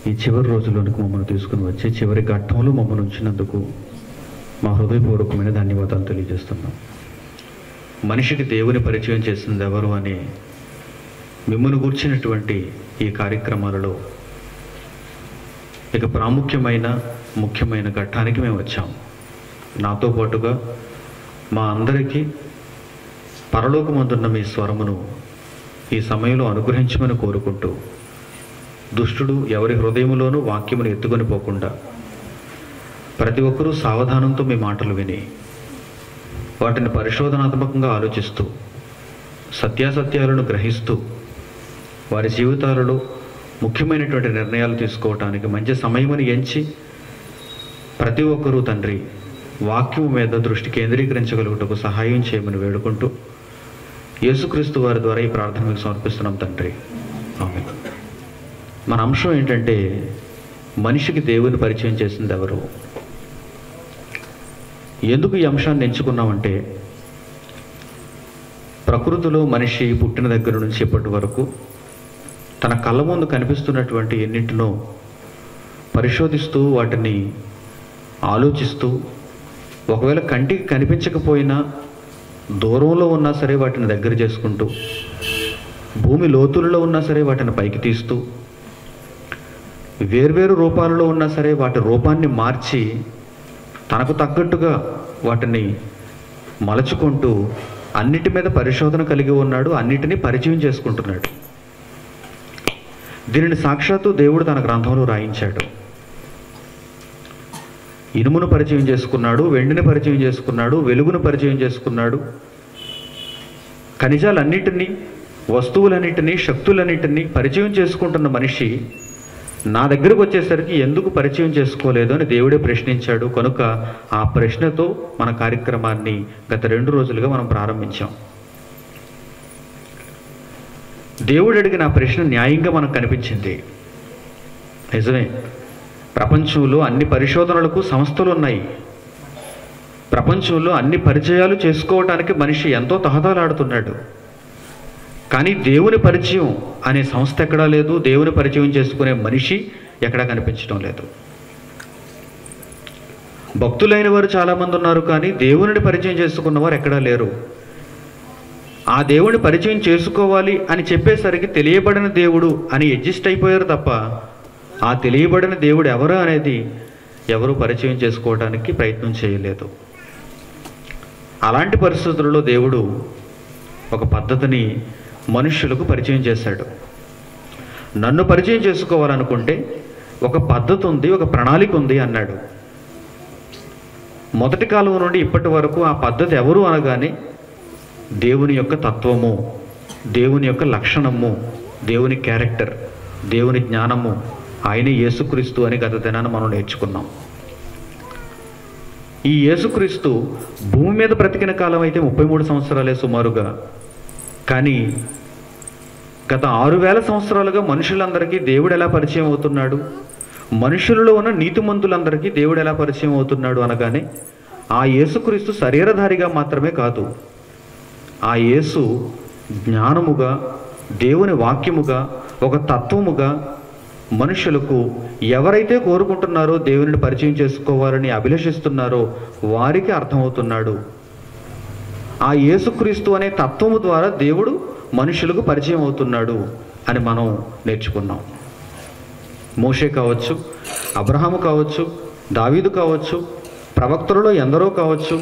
ఈ చివరి రోజుల్లోనికి మమ్మల్ని తీసుకుని వచ్చి చివరి ఘట్టంలో మమ్మల్ని ఉంచినందుకు మా హృదయపూర్వకమైన ధన్యవాదాలు తెలియజేస్తున్నాం. మనిషికి దేవుని పరిచయం చేసింది ఎవరు అని మిమ్మల్ని గూర్చినటువంటి ఈ కార్యక్రమాలలో ఇక ముఖ్యమైన ఘట్టానికి మేము వచ్చాం. నాతో పాటుగా మా అందరికీ పరలోకమందున్న మీ స్వరమును ఈ సమయంలో అనుగ్రహించమని కోరుకుంటూ, దుష్టుడు ఎవరి హృదయంలోనూ వాక్యమును ఎత్తుకొని పోకుండా ప్రతి ఒక్కరూ సావధానంతో మీ మాటలు విని వాటిని పరిశోధనాత్మకంగా ఆలోచిస్తూ సత్యాసత్యాలను గ్రహిస్తూ వారి జీవితాలలో ముఖ్యమైనటువంటి నిర్ణయాలు తీసుకోవటానికి మంచి సమయమని ఎంచి ప్రతి ఒక్కరూ తండ్రి వాక్యము మీద దృష్టి కేంద్రీకరించగలుగుటకు సహాయం చేయమని వేడుకుంటూ యేసుక్రీస్తు వారి ద్వారా ఈ ప్రార్థన మీకు సమర్పిస్తున్నాం తండ్రి. ఆమేన్. మన అంశం ఏంటంటే, మనిషికి దేవుని పరిచయం చేసింది ఎవరు? ఎందుకు ఈ అంశాన్ని ఎంచుకున్నామంటే, ప్రకృతిలో మనిషి పుట్టిన దగ్గర నుంచి ఇప్పటి వరకు తన కళ్ళ ముందు కనిపిస్తున్నటువంటి ఎన్నింటినో పరిశోధిస్తూ వాటిని ఆలోచిస్తూ, ఒకవేళ కంటికి కనిపించకపోయినా దూరంలో ఉన్నా సరే వాటిని దగ్గర చేసుకుంటూ, భూమి లోతులలో ఉన్నా సరే వాటిని పైకి తీస్తూ, వేర్వేరు రూపాలలో ఉన్నా సరే వాటి రూపాన్ని మార్చి తనకు తగ్గట్టుగా వాటిని మలచుకుంటూ అన్నిటి మీద పరిశోధన కలిగి ఉన్నాడు. అన్నిటినీ పరిచయం చేసుకుంటున్నాడు. దీనిని సాక్షాత్తు దేవుడు తన గ్రంథంలో రాయించాడు. ఇనుమును పరిచయం చేసుకున్నాడు, వెండిని పరిచయం చేసుకున్నాడు, వెలుగును పరిచయం చేసుకున్నాడు. ఖనిజాలన్నిటినీ, వస్తువులన్నిటినీ, శక్తులన్నిటినీ పరిచయం చేసుకుంటున్న మనిషి నా దగ్గరకు వచ్చేసరికి ఎందుకు పరిచయం చేసుకోలేదు అని దేవుడే ప్రశ్నించాడు. కనుక ఆ ప్రశ్నతో మన కార్యక్రమాన్ని గత 2 రోజులుగా మనం ప్రారంభించాం. దేవుడు అడిగిన ఆ ప్రశ్న న్యాయంగా మనకు కనిపించింది. నిజమే, ప్రపంచంలో అన్ని పరిశోధనలకు సంస్థలు ఉన్నాయి. ప్రపంచంలో అన్ని పరిచయాలు చేసుకోవటానికి మనిషి ఎంతో తహతలాడుతున్నాడు. కానీ దేవుని పరిచయం అనే సంస్థ ఎక్కడా లేదు. దేవుని పరిచయం చేసుకునే మనిషి ఎక్కడా కనిపించడం లేదు. భక్తులైన వారు చాలామంది ఉన్నారు, కానీ దేవుని పరిచయం చేసుకున్నవారు ఎక్కడా లేరు. ఆ దేవుని పరిచయం చేసుకోవాలి అని చెప్పేసరికి తెలియబడిన దేవుడు అని అడ్జస్ట్ అయిపోయారు తప్ప ఆ తెలియబడిన దేవుడు ఎవరు అనేది ఎవరు పరిచయం చేసుకోవడానికి ప్రయత్నం చేయలేదు. అలాంటి పరిస్థితుల్లో దేవుడు ఒక పద్ధతిని మనుష్యులకు పరిచయం చేశాడు. నన్ను పరిచయం చేసుకోవాలనుకుంటే ఒక పద్ధతి ఉంది, ఒక ప్రణాళిక ఉంది అన్నాడు. మొదటి కాలం నుండి ఇప్పటి వరకు ఆ పద్ధతి ఎవరు అనగానే దేవుని యొక్క తత్వము, దేవుని యొక్క లక్షణము, దేవుని క్యారెక్టర్, దేవుని జ్ఞానము, ఆయనే యేసుక్రీస్తు అని గత దినాన్ని మనం నేర్చుకున్నాం. ఈ యేసుక్రీస్తు భూమి మీద బ్రతికిన కాలం అయితే 33 సంవత్సరాలే సుమారుగా. కానీ గత 6000 సంవత్సరాలుగా మనుషులందరికీ దేవుడు ఎలా పరిచయం అవుతున్నాడు, మనుషులలో ఉన్న నీతిమంతులందరికీ దేవుడు ఎలా పరిచయం అవుతున్నాడు అనగానే ఆ యేసుక్రీస్తు శరీరధారిగా మాత్రమే కాదు, ఆ యేసు జ్ఞానముగా, దేవుని వాక్యముగా, ఒక తత్వముగా మనుషులకు ఎవరైతే కోరుకుంటున్నారో, దేవుని పరిచయం చేసుకోవాలని అభిలషిస్తున్నారో వారికి అర్థమవుతున్నాడు. ఆ యేసుక్రీస్తు అనే తత్వము ద్వారా దేవుడు మనుషులకు పరిచయం అవుతున్నాడు అని మనం నేర్చుకున్నాం. మోషే కావచ్చు, అబ్రహాము కావచ్చు, దావీదు కావచ్చు, ప్రవక్తలలో ఎందరో కావచ్చు,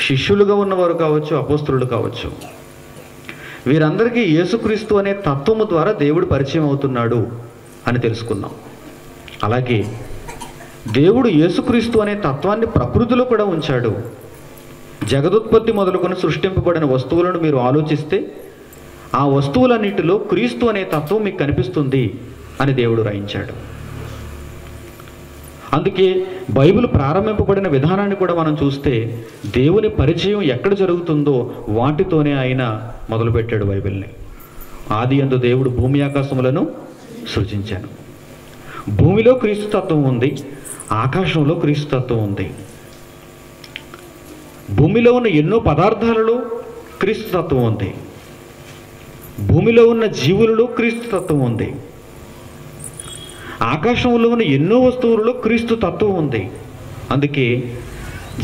శిష్యులుగా ఉన్నవారు కావచ్చు, అపోస్తలులు కావచ్చు, వీరందరికీ యేసుక్రీస్తు అనే తత్వము ద్వారా దేవుడు పరిచయం అవుతున్నాడు అని తెలుసుకున్నాం. అలాగే దేవుడు యేసుక్రీస్తు అనే తత్వాన్ని ప్రకృతిలో కూడా ఉంచాడు. జగదుత్పత్తి మొదలుకొని సృష్టింపబడిన వస్తువులను మీరు ఆలోచిస్తే ఆ వస్తువులన్నిటిలో క్రీస్తు అనే తత్వం మీకు కనిపిస్తుంది అని దేవుడు రాయించాడు. అందుకే బైబిల్ ప్రారంభింపబడిన విధానాన్ని కూడా మనం చూస్తే దేవుని పరిచయం ఎక్కడ జరుగుతుందో వాటితోనే ఆయన మొదలుపెట్టాడు బైబిల్ని. ఆదియందు దేవుడు భూమి ఆకాశములను సృజించాను. భూమిలో క్రీస్తు తత్వం ఉంది, ఆకాశంలో క్రీస్తు తత్వం ఉంది. భూమిలో ఉన్న ఎన్నో పదార్థాలలో క్రీస్తు తత్వం ఉంది, భూమిలో ఉన్న జీవులలో క్రీస్తు తత్వం ఉంది. ఆకాశంలో ఉన్న ఎన్నో వస్తువులలో క్రీస్తు తత్వం ఉంది. అందుకే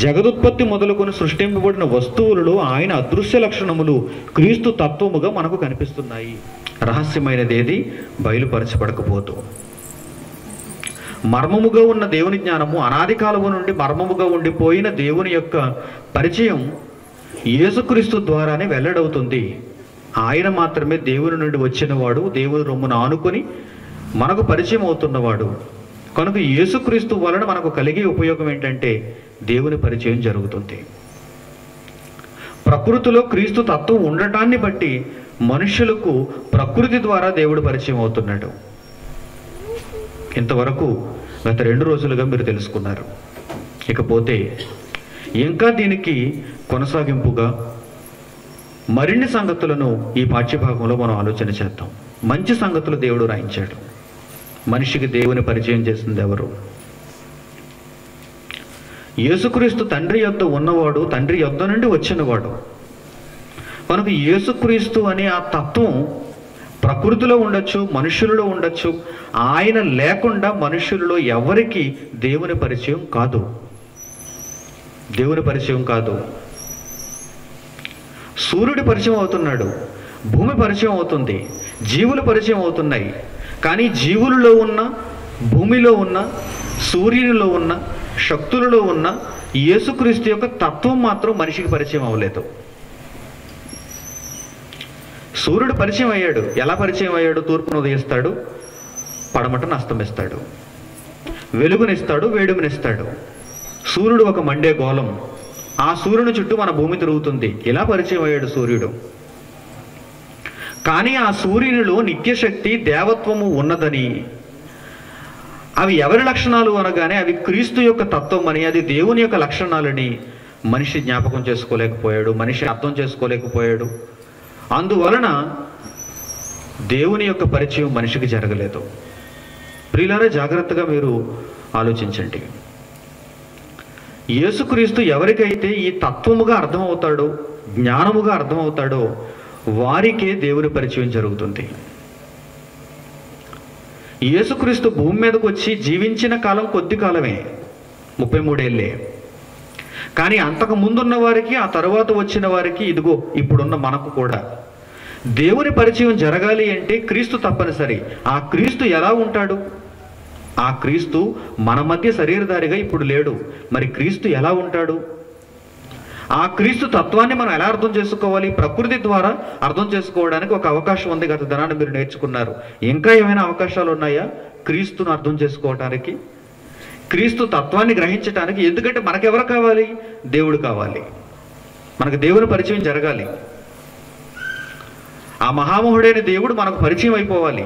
జగదుత్పత్తి మొదలుకొని సృష్టింపబడిన వస్తువులలో ఆయన అదృశ్య లక్షణములు క్రీస్తు తత్వముగా మనకు కనిపిస్తున్నాయి. రహస్యమైనది ఏది బయలుపరచబడకపోతూ, మర్మముగా ఉన్న దేవుని జ్ఞానము, అనాది కాలము నుండి మర్మముగా ఉండిపోయిన దేవుని యొక్క పరిచయం యేసుక్రీస్తు ద్వారానే వెల్లడవుతుంది. ఆయన మాత్రమే దేవుని నుండి వచ్చినవాడు, దేవుని రొమ్మును ఆనుకొని మనకు పరిచయం అవుతున్నవాడు. కనుక యేసుక్రీస్తు వలన మనకు కలిగే ఉపయోగం ఏంటంటే దేవుని పరిచయం జరుగుతుంది. ప్రకృతిలో క్రీస్తు తత్వం ఉండటాన్ని బట్టి మనుషులకు ప్రకృతి ద్వారా దేవుడు పరిచయం అవుతున్నాడు. ఇంతవరకు గత 2 రోజులుగా మీరు తెలుసుకున్నారు. ఇకపోతే ఇంకా దీనికి కొనసాగింపుగా మరిన్ని సంగతులను ఈ పాఠ్యభాగంలో మనం ఆలోచన చేద్దాం. మంచి సంగతులు దేవుడు రాయించాడు. మనిషికి దేవుని పరిచయం చేసింది ఎవరు? యేసుక్రీస్తు తండ్రి యొద్ద ఉన్నవాడు, తండ్రి యొద్ద నుండి వచ్చినవాడు. మనకు యేసుక్రీస్తు అనే ఆ తత్వం ప్రకృతిలో ఉండొచ్చు, మనుషులలో ఉండొచ్చు. ఆయన లేకుండా మనుషులలో ఎవరికి దేవుని పరిచయం కాదు. దేవుని పరిచయం కాదు. సూర్యుడి పరిచయం అవుతున్నాడు, భూమి పరిచయం అవుతుంది, జీవులు పరిచయం అవుతున్నాయి. కానీ జీవులలో ఉన్న, భూమిలో ఉన్న, సూర్యునిలో ఉన్న, శక్తులలో ఉన్న యేసుక్రీస్తు యొక్క తత్వం మాత్రం మనిషికి పరిచయం అవ్వలేదు. సూర్యుడు పరిచయం అయ్యాడు. ఎలా పరిచయం అయ్యాడు? తూర్పును ఉదయిస్తాడు, పడమటను అస్తమిస్తాడు, వెలుగునిస్తాడు, వేడుగునిస్తాడు. సూర్యుడు ఒక మండే గోళం. ఆ సూర్యుని చుట్టూ మన భూమి తిరుగుతుంది. ఇలా పరిచయం అయ్యాడు సూర్యుడు. కానీ ఆ సూర్యునిలో నిత్యశక్తి, దేవత్వము ఉన్నదని, అవి ఎవరి లక్షణాలు అనగానే అవి క్రీస్తు యొక్క తత్వం అని, అది దేవుని యొక్క లక్షణాలని మనిషి జ్ఞాపకం చేసుకోలేకపోయాడు, మనిషి అర్థం చేసుకోలేకపోయాడు. అందువలన దేవుని యొక్క పరిచయం మనిషికి జరగలేదు. ప్రియులారా, జాగ్రత్తగా మీరు ఆలోచించండి. యేసుక్రీస్తు ఎవరికైతే ఈ తత్వముగా అర్థమవుతాడో, జ్ఞానముగా అర్థమవుతాడో వారికే దేవుని పరిచయం జరుగుతుంది. యేసుక్రీస్తు భూమి మీదకు వచ్చి జీవించిన కాలం కొద్ది కాలమే, 33 ఏళ్ళే. కానీ అంతకు ముందున్న వారికి, ఆ తరువాత వచ్చిన వారికి, ఇదిగో ఇప్పుడున్న మనకు కూడా దేవుని పరిచయం జరగాలి అంటే క్రీస్తు తప్పనిసరి. ఆ క్రీస్తు ఎలా ఉంటాడు? ఆ క్రీస్తు మన మధ్య శరీరధారిగా ఇప్పుడు లేడు. మరి క్రీస్తు ఎలా ఉంటాడు? ఆ క్రీస్తు తత్వాన్ని మనం ఎలా అర్థం చేసుకోవాలి? ప్రకృతి ద్వారా అర్థం చేసుకోవడానికి ఒక అవకాశం ఉంది. గత దినాన్ని మీరు నేర్చుకున్నారు. ఇంకా ఏమైనా అవకాశాలు ఉన్నాయా క్రీస్తును అర్థం చేసుకోవటానికి, క్రీస్తు తత్వాన్ని గ్రహించటానికి? ఎందుకంటే మనకెవరు కావాలి? దేవుడు కావాలి. మనకు దేవుని పరిచయం జరగాలి. ఆ మహామహుడైన దేవుడు మనకు పరిచయం అయిపోవాలి.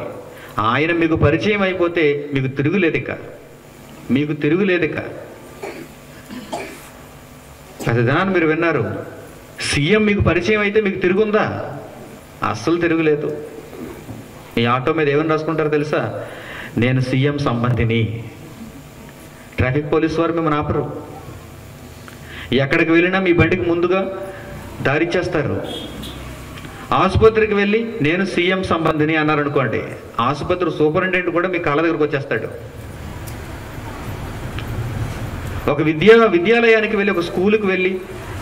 ఆయన మీకు పరిచయం అయిపోతే మీకు తిరుగులేదిక, మీకు తిరుగులేదిక. గత దినాన్ని మీరు విన్నారు, సీఎం మీకు పరిచయం అయితే మీకు తిరుగుందా? అస్సలు తిరుగులేదు. ఈ ఆటో మీద ఏమని రాసుకుంటారో తెలుసా? నేను సీఎం సంబంధిని. ట్రాఫిక్ పోలీస్ వారు మిమ్మల్ని ఆపరు. ఎక్కడికి వెళ్ళినా మీ బండికి ముందుగా దారిచ్చేస్తారు. ఆసుపత్రికి వెళ్ళి నేను సీఎం సంబంధిని అన్నారనుకోండి, ఆసుపత్రి సూపరింటెండెంట్ కూడా మీ కాళ్ళ దగ్గరకు వచ్చేస్తాడు. ఒక విద్యాలయానికి వెళ్ళి, ఒక స్కూల్కి వెళ్ళి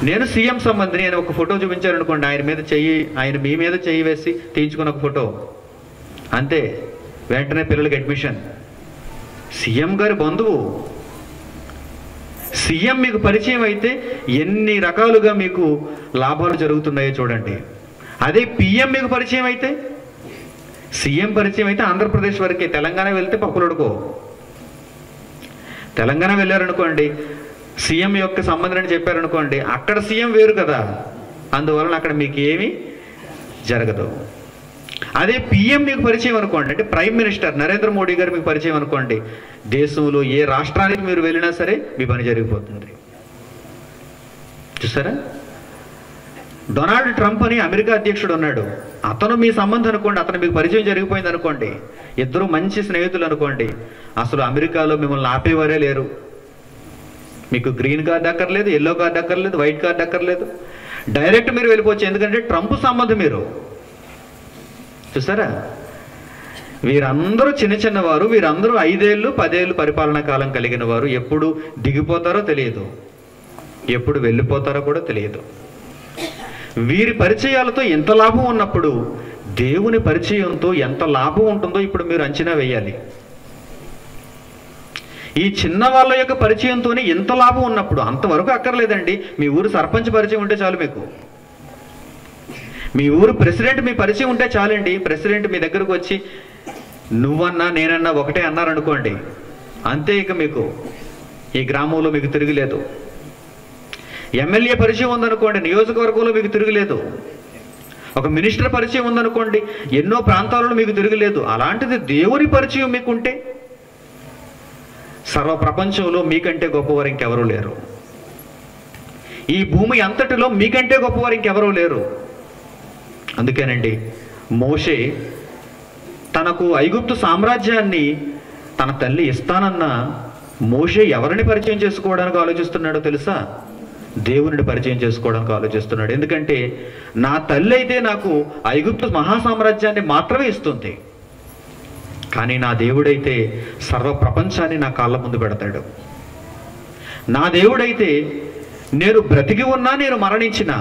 నేను సీఎం సంబంధిని అని ఒక ఫోటో చూపించారనుకోండి, ఆయన మీ మీద చెయ్యి వేసి తీయించుకున్న ఒక ఫోటో, అంతే, వెంటనే పిల్లలకి అడ్మిషన్. సీఎం గారి బంధువు. సీఎం మీకు పరిచయం అయితే ఎన్ని రకాలుగా మీకు లాభాలు జరుగుతున్నాయో చూడండి. అదే పిఎం మీకు పరిచయం అయితే, సీఎం పరిచయం అయితే ఆంధ్రప్రదేశ్ వరకే, తెలంగాణ వెళ్తే పప్పులొడుకో. తెలంగాణ వెళ్ళారనుకోండి, సీఎం యొక్క సంబంధం అని చెప్పారనుకోండి, అక్కడ సీఎం వేరు కదా, అందువలన అక్కడ మీకు ఏమీ జరగదు. అదే పిఎం మీకు పరిచయం అనుకోండి, అంటే ప్రైమ్ మినిస్టర్ నరేంద్ర మోడీ గారు మీకు పరిచయం అనుకోండి, దేశంలో ఏ రాష్ట్రానికి మీరు వెళ్ళినా సరే మీ పని జరిగిపోతుంది. చూసారా? డొనాల్డ్ ట్రంప్ అని అమెరికా అధ్యక్షుడు ఉన్నాడు. అతను మీ సంబంధం అనుకోండి, అతను మీకు పరిచయం జరిగిపోయింది అనుకోండి, ఇద్దరు మంచి స్నేహితులు అనుకోండి, అసలు అమెరికాలో మిమ్మల్ని ఆపేవారే లేరు. మీకు గ్రీన్ కార్డ్ అక్కర్లేదు, ఎల్లో కార్డ్ అక్కర్లేదు, వైట్ కార్డ్ అక్కర్లేదు, డైరెక్ట్ మీరు వెళ్ళిపోవచ్చు. ఎందుకంటే ట్రంప్ సంబంధం మీరు. చూసారా? వీరందరూ చిన్న చిన్నవారు, వీరందరూ 5 ఏళ్ళు 10 ఏళ్ళు పరిపాలనా కాలం కలిగిన వారు. ఎప్పుడు దిగిపోతారో తెలియదు, ఎప్పుడు వెళ్ళిపోతారో కూడా తెలియదు. వీరి పరిచయాలతో ఎంత లాభం ఉన్నప్పుడు దేవుని పరిచయంతో ఎంత లాభం ఉంటుందో ఇప్పుడు మీరు అంచనా వేయాలి. ఈ చిన్న వాళ్ళ యొక్క పరిచయంతోనే ఎంత లాభం ఉన్నప్పుడు, అంతవరకు అక్కర్లేదండి. మీ ఊరు సర్పంచ్ పరిచయం ఉంటే చాలు, మీకు మీ ఊరు ప్రెసిడెంట్ మీ పరిచయం ఉంటే చాలండి. ప్రెసిడెంట్ మీ దగ్గరకు వచ్చి నువ్వన్నా నేనన్నా ఒకటే అన్నారనుకోండి, అంతే. ఇక మీకు ఈ గ్రామంలో మీకు తిరుగులేదు. ఎమ్మెల్యే పరిచయం ఉందనుకోండి, నియోజకవర్గంలో మీకు తిరుగులేదు. ఒక మినిస్టర్ పరిచయం ఉందనుకోండి, ఎన్నో ప్రాంతాలలో మీకు తిరుగులేదు. అలాంటిది దేవుని పరిచయం మీకుంటే సర్వ ప్రపంచంలో మీకంటే గొప్పవారు ఇంకెవరూ లేరు. ఈ భూమి అంతటిలో మీకంటే గొప్పవారు ఇంకెవరూ లేరు. అందుకేనండి మోషే తనకు ఐగుప్తు సామ్రాజ్యాన్ని తన తల్లి ఇస్తానన్న మోషే ఎవరిని పరిచయం చేసుకోవడానికి ఆలోచిస్తున్నాడో తెలుసా? దేవునిని పరిచయం చేసుకోవడానికి ఆలోచిస్తున్నాడు. ఎందుకంటే నా తల్లి అయితే నాకు ఐగుప్తు మహాసామ్రాజ్యాన్ని మాత్రమే ఇస్తుంది, కానీ నా దేవుడైతే సర్వ ప్రపంచాన్ని నా కాళ్ళ ముందు పెడతాడు. నా దేవుడైతే నేను బ్రతికి ఉన్నా, నేను మరణించిన,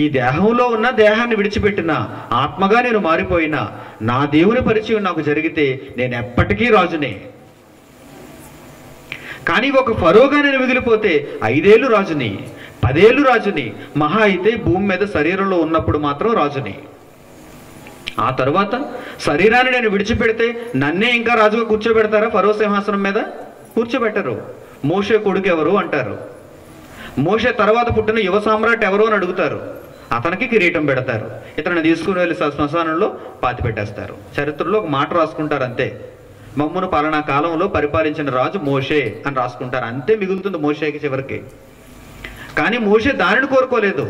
ఈ దేహంలో ఉన్న దేహాన్ని విడిచిపెట్టిన, ఆత్మగా నేను మారిపోయినా, నా దేవుని పరిచయం నాకు జరిగితే నేను ఎప్పటికీ రాజునే. కానీ ఒక ఫరోగా నేను మిగిలిపోతే 5 ఏళ్ళు రాజుని, 10 ఏళ్ళు రాజుని, మహా అయితే భూమి మీద శరీరంలో ఉన్నప్పుడు మాత్రం రాజుని. ఆ తర్వాత శరీరాన్ని నేను విడిచిపెడితే నన్నే ఇంకా రాజుగా కూర్చోబెడతారా? ఫరో సింహాసనం మీద కూర్చోబెట్టరు. మోషే కొడుకు ఎవరు అంటారు. మోషే తర్వాత పుట్టిన యువ సామ్రాట్ ఎవరు అని అడుగుతారు. అతనికి కిరీటం పెడతారు. ఇతను తీసుకుని వెళ్ళి శ్మశానంలో పాతి పెట్టేస్తారు. చరిత్రలో ఒక మాట రాసుకుంటారు అంతే, మమ్మును పలానా కాలంలో పరిపాలించిన రాజు మోషే అని రాసుకుంటారు. అంతే మిగులుతుంది మోషేకి చివరికి. కానీ మోషే దానిని కోరుకోలేదు.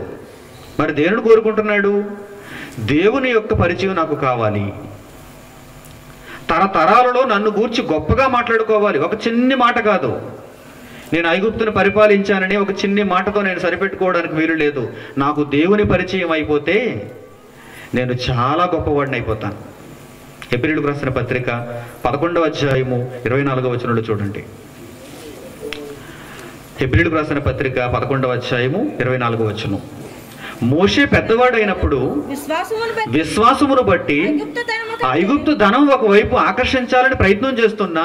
మరి దేనిని కోరుకుంటున్నాడు? దేవుని యొక్క పరిచయం నాకు కావాలి, తరతరాలలో నన్ను గూర్చి గొప్పగా మాట్లాడుకోవాలి. ఒక చిన్ని మాట కాదు, నేను ఐగుప్తును పరిపాలించానని ఒక చిన్ని మాటతో నేను సరిపెట్టుకోవడానికి వీలు లేదు. నాకు దేవుని పరిచయం అయిపోతే నేను చాలా గొప్పవాడిని అయిపోతాను. హెబ్రీయులకు రాసిన పత్రిక 11వ అధ్యాయము 24వ వచనంలో చూడండి. హెబ్రీయులకు రాసిన పత్రిక 11వ అధ్యాయము 24వ వచనం. మోషే పెద్దవాడైనప్పుడు విశ్వాసమును బట్టి ఐగుప్తు ధనం ఒకవైపు ఆకర్షించాలని ప్రయత్నం చేస్తున్నా,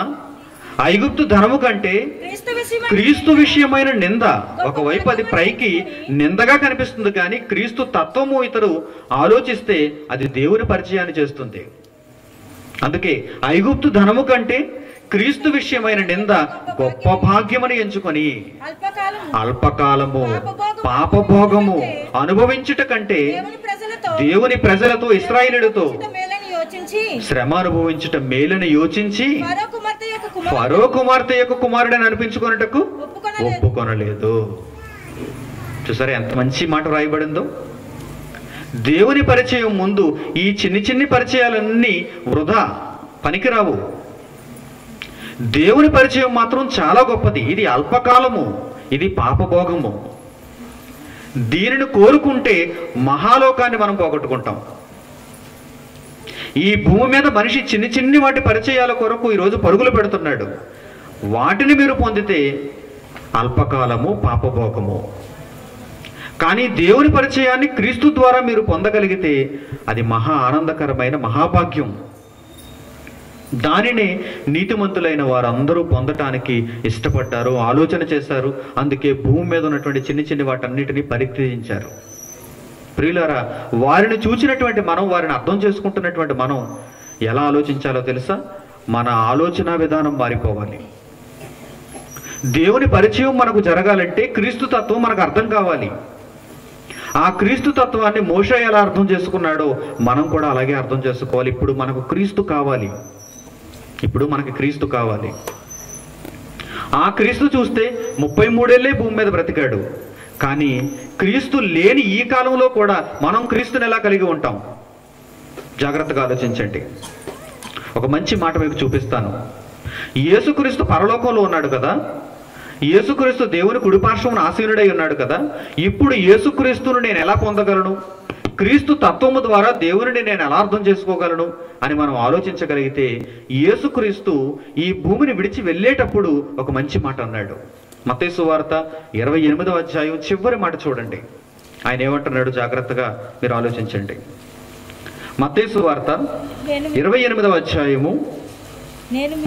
ఐగుప్తు ధనము కంటే క్రీస్తు విషయమైన నింద ఒకవైపు అది పైకి నిందగా కనిపిస్తుంది, కానీ క్రీస్తు తత్వము ఇతరు ఆలోచిస్తే అది దేవుని పరిచయాన్ని చేస్తుంది. అందుకే ఐగుప్తు ధనము కంటే క్రీస్తు విషయమైన నింద గొప్ప భాగ్యమని ఎంచుకొని అల్పకాలము పాపభోగము అనుభవించుట కంటే దేవుని ప్రజలతో ఇశ్రాయేలులతో శ్రమ అనుభవించుట మేలని యోచించి ఫరో కుమార్తె యొక్క కుమారుడని అనిపించుకున్నటకు ఒప్పుకొనలేదు. చూసారా ఎంత మంచి మాట రాయబడిందో? దేవుని పరిచయం ముందు ఈ చిన్ని పరిచయాలన్నీ వృధా, పనికిరావు. దేవుని పరిచయం మాత్రం చాలా గొప్పది. ఇది అల్పకాలము, ఇది పాపభోగము. దీనిని కోరుకుంటే మహాలోకాన్ని మనం పోగొట్టుకుంటాం. ఈ భూమి మీద మనిషి చిన్ని వాటి పరిచయాల కొరకు ఈరోజు పరుగులు పెడుతున్నాడు. వాటిని మీరు పొందితే అల్పకాలము, పాపభోగము. కానీ దేవుని పరిచయాన్ని క్రీస్తు ద్వారా మీరు పొందగలిగితే అది మహా ఆనందకరమైన మహాభాగ్యం. దానిని నీతిమంతులైన వారందరూ పొందటానికి ఇష్టపడ్డారు, ఆలోచన చేశారు. అందుకే భూమి మీద ఉన్నటువంటి చిన్ని వాటన్నిటిని పరిత్యజించారు. ప్రియులారా, వారిని చూసినటువంటి మనం, వారిని అర్థం చేసుకుంటున్నటువంటి మనం ఎలా ఆలోచించాలో తెలుసా? మన ఆలోచన విధానం మారిపోవాలి. దేవుని పరిచయం మనకు జరగాలంటే క్రీస్తు తత్వం మనకు అర్థం కావాలి. ఆ క్రీస్తు తత్వాన్ని మోషే ఎలా అర్థం చేసుకున్నాడో మనం కూడా అలాగే అర్థం చేసుకోవాలి. ఇప్పుడు మనకు క్రీస్తు కావాలి. ఇప్పుడు మనకి క్రీస్తు కావాలి. ఆ క్రీస్తు చూస్తే 33 ఏళ్ళే భూమి మీద బ్రతికాడు. కానీ క్రీస్తు లేని ఈ కాలంలో కూడా మనం క్రీస్తుని ఎలా కలిగి ఉంటాం? జాగ్రత్తగా ఆలోచించండి. ఒక మంచి మాట మీకు చూపిస్తాను. యేసుక్రీస్తు పరలోకంలో ఉన్నాడు కదా, యేసుక్రీస్తు దేవుని కుడిపార్శ్వమున ఆసీనుడై ఉన్నాడు కదా. ఇప్పుడు యేసుక్రీస్తును నేను ఎలా పొందగలను? క్రీస్తు తత్వము ద్వారా దేవునిని నేను ఎలా అర్థం చేసుకోగలను అని మనం ఆలోచించగలిగితే, యేసుక్రీస్తు ఈ భూమిని విడిచి వెళ్ళేటప్పుడు ఒక మంచి మాట అన్నాడు. మత్తయి సువార్త 28వ అధ్యాయం చివరి మాట చూడండి. ఆయన ఏమంటున్నాడు జాగ్రత్తగా మీరు ఆలోచించండి. మత్తయి సువార్త 28వ అధ్యాయము,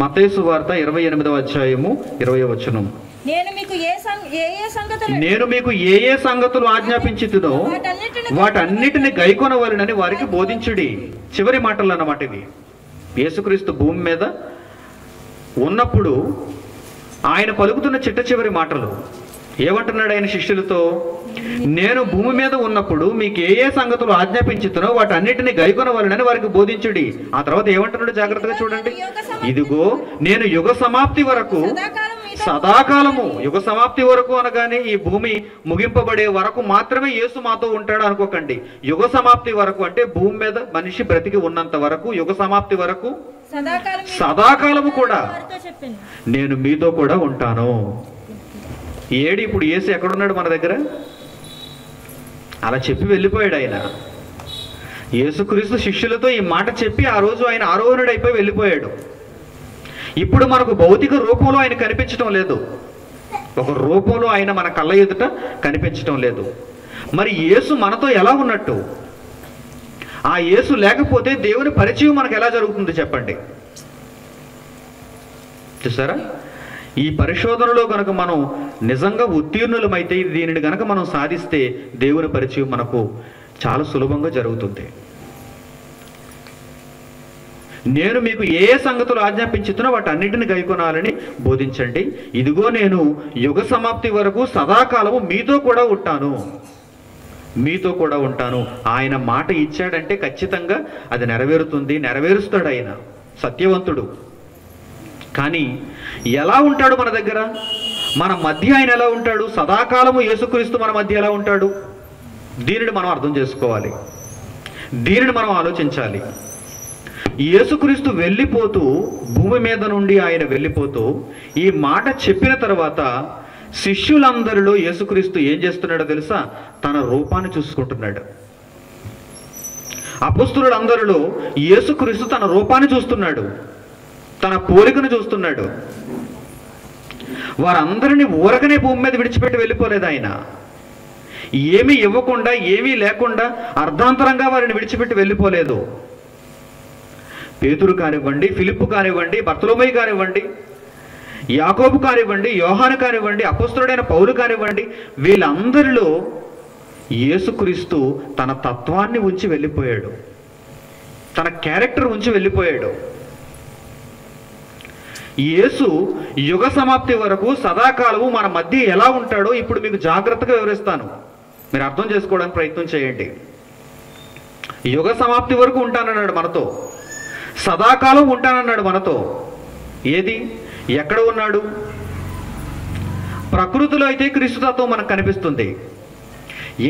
మత్తయి సువార్త 28వ అధ్యాయము 20వ వచనం. నేను మీకు ఏ ఏ సంగతులు ఆజ్ఞాపించితినో వాటన్నిటిని గైకొనవలెనని వారికి బోధించుడి. చివరి మాటలు అన్నమాట ఇవి. యేసుక్రీస్తు భూమి మీద ఉన్నప్పుడు ఆయన పలుకుతున్న చిట్ట చివరి మాటలు. ఏమంటున్నాడు ఆయన శిష్యులతో? నేను భూమి మీద ఉన్నప్పుడు మీకు ఏ ఏ సంగతులు ఆజ్ఞాపించుతునో వాటన్నిటిని గైకొనవలెనని వారికి బోధించుడి. ఆ తర్వాత ఏమంటున్నాడు జాగ్రత్తగా చూడండి. ఇదిగో నేను యుగ సమాప్తి వరకు, సదాకాలము, యుగ సమాప్తి వరకు అనగానే ఈ భూమి ముగింపబడే వరకు మాత్రమే యేసు మాతో ఉంటాడు అనుకోకండి. యుగ సమాప్తి వరకు అంటే భూమి మీద మనిషి బ్రతికి ఉన్నంత వరకు, యుగ సమాప్తి వరకు, సదాకాలము కూడా నేను మీతో కూడా ఉంటాను. ఏడి ఇప్పుడు యేసు ఎక్కడున్నాడు? మన దగ్గర. అలా చెప్పి వెళ్ళిపోయాడు ఆయన. యేసుక్రీస్తు శిష్యులతో ఈ మాట చెప్పి ఆ రోజు ఆయన ఆరోహణుడైపోయి వెళ్ళిపోయాడు. ఇప్పుడు మనకు భౌతిక రూపంలో ఆయన కనిపించడం లేదు. ఒక రూపంలో ఆయన మన కళ్ళ ఎదుట కనిపించడం లేదు. మరి యేసు మనతో ఎలా ఉన్నట్టు? ఆ యేసు లేకపోతే దేవుని పరిచయం మనకు ఎలా జరుగుతుంది చెప్పండి? చూసారా? ఈ పరిశోధనలో కనుక మనం నిజంగా ఉత్తీర్ణులమైతే, దీనిని కనుక మనం సాధిస్తే దేవుని పరిచయం మనకు చాలా సులభంగా జరుగుతుంది. నేను మీకు ఏ సంగతులు ఆజ్ఞాపించుతున్నా వాటన్నిటిని గైకొనాలని బోధించండి. ఇదిగో నేను యుగ సమాప్తి వరకు సదాకాలము మీతో కూడా ఉంటాను, మీతో కూడా ఉంటాను. ఆయన మాట ఇచ్చాడంటే ఖచ్చితంగా అది నెరవేరుతుంది, నెరవేరుస్తాడు. ఆయన సత్యవంతుడు. కానీ ఎలా ఉంటాడు మన దగ్గర? మన మధ్య ఆయన ఎలా ఉంటాడు? సదాకాలము యేసుక్రీస్తు మన మధ్య ఎలా ఉంటాడు? దీనిని మనం అర్థం చేసుకోవాలి, దీనిని మనం ఆలోచించాలి. యేసుక్రీస్తు వెళ్ళిపోతూ, భూమి మీద నుండి ఆయన వెళ్ళిపోతూ ఈ మాట చెప్పిన తర్వాత శిష్యులందరిలో యేసుక్రీస్తు ఏం చేస్తున్నాడో తెలుసా? తన రూపాన్ని చూసుకుంటున్నాడు. అపొస్తలులందరిలో యేసుక్రీస్తు తన రూపాన్ని చూస్తున్నాడు, తన పోలికను చూస్తున్నాడు. వారందరినీ ఊరకనే భూమి మీద విడిచిపెట్టి వెళ్ళిపోలేదు ఆయన. ఏమీ ఇవ్వకుండా, ఏమీ లేకుండా అర్ధాంతరంగా వారిని విడిచిపెట్టి వెళ్ళిపోలేదు. పేతురు కానివ్వండి, ఫిలిప్పు కానివ్వండి, బర్తలోమయి కానివ్వండి, యాకోబు కానివ్వండి, యోహాను కానివ్వండి, అపొస్తలుడైన పౌలు కానివ్వండి, వీళ్ళందరిలో యేసుక్రీస్తు తన తత్వాన్ని ఉంచి వెళ్ళిపోయాడు, తన క్యారెక్టర్ ఉంచి వెళ్ళిపోయాడు. యేసు యుగ సమాప్తి వరకు సదాకాలము మన మధ్య ఎలా ఉంటాడో ఇప్పుడు మీకు జాగ్రత్తగా వివరిస్తాను. మీరు అర్థం చేసుకోవడానికి ప్రయత్నం చేయండి. యుగ సమాప్తి వరకు ఉంటానన్నాడు మనతో, సదాకాలం ఉంటానన్నాడు మనతో. ఏది? ఎక్కడ ఉన్నాడు? ప్రకృతిలో అయితే క్రీస్తుతత్వం మనకు కనిపిస్తుంది.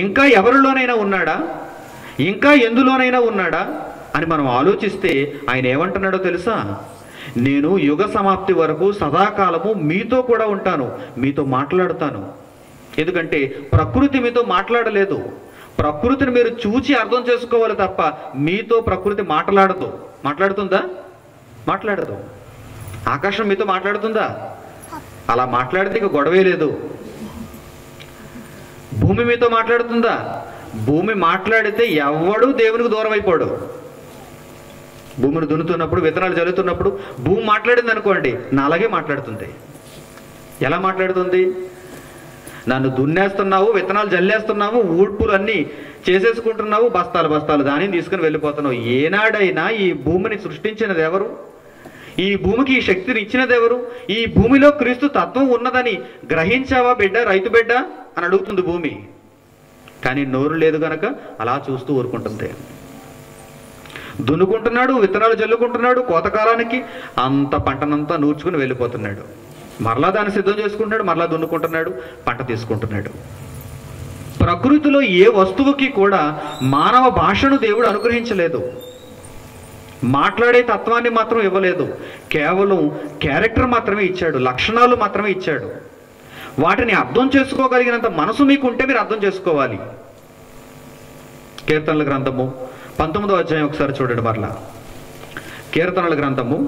ఇంకా ఎవరిలోనైనా ఉన్నాడా? ఇంకా ఎందులోనైనా ఉన్నాడా అని మనం ఆలోచిస్తే ఆయన ఏమంటున్నాడో తెలుసా? నేను యుగ సమాప్తి వరకు సదాకాలము మీతో కూడా ఉంటాను, మీతో మాట్లాడుతాను. ఎందుకంటే ప్రకృతి మీతో మాట్లాడలేదు. ప్రకృతిని మీరు చూచి అర్థం చేసుకోవాలి తప్ప మీతో ప్రకృతి మాట్లాడదు. మాట్లాడుతుందా? మాట్లాడదు. ఆకాశం మీతో మాట్లాడుతుందా? అలా మాట్లాడితే ఇక గొడవే లేదు. భూమి మీతో మాట్లాడుతుందా? భూమి మాట్లాడితే ఎవడు దేవునికి దూరం అయిపోడు. భూమిని దున్నుతున్నప్పుడు, విత్తనాలు జల్లుతున్నప్పుడు భూమి మాట్లాడింది అనుకోండి, నా అలాగే మాట్లాడుతుంది. ఎలా మాట్లాడుతుంది? నన్ను దున్నేస్తున్నావు, విత్తనాలు జల్లేస్తున్నావు, ఊడ్పులు అన్నీ చేసేసుకుంటున్నావు, బస్తాలు బస్తాలు దానిని తీసుకుని వెళ్ళిపోతున్నావు. ఏనాడైనా ఈ భూమిని సృష్టించినది ఎవరు? ఈ భూమికి ఈ శక్తిని ఇచ్చినది ఎవరు? ఈ భూమిలో క్రీస్తు తత్వం ఉన్నదని గ్రహించావా బిడ్డ, రైతు బిడ్డ అని అడుగుతుంది భూమి. కానీ నోరు లేదు గనక అలా చూస్తూ ఊరుకుంటుంది. దున్నుకుంటున్నాడు, విత్తనాలు జల్లుకుంటున్నాడు, కోతకాలానికి అంత పంటనంతా నూర్చుకుని వెళ్ళిపోతున్నాడు. మరలా దాన్ని సిద్ధం చేసుకుంటున్నాడు, మరలా దున్నుకుంటున్నాడు, పంట తీసుకుంటున్నాడు. ప్రకృతిలో ఏ వస్తువుకి కూడా మానవ భాషను దేవుడు అనుగ్రహించలేదు, మాట్లాడే తత్వాన్ని మాత్రం ఇవ్వలేదు. కేవలం క్యారెక్టర్ మాత్రమే ఇచ్చాడు, లక్షణాలు మాత్రమే ఇచ్చాడు. వాటిని అర్థం చేసుకోగలిగినంత మనసు మీకు ఉంటే మీరు అర్థం చేసుకోవాలి. కీర్తనల గ్రంథము 19వ అధ్యాయం ఒకసారి చూడండి మరలా. కీర్తనల గ్రంథము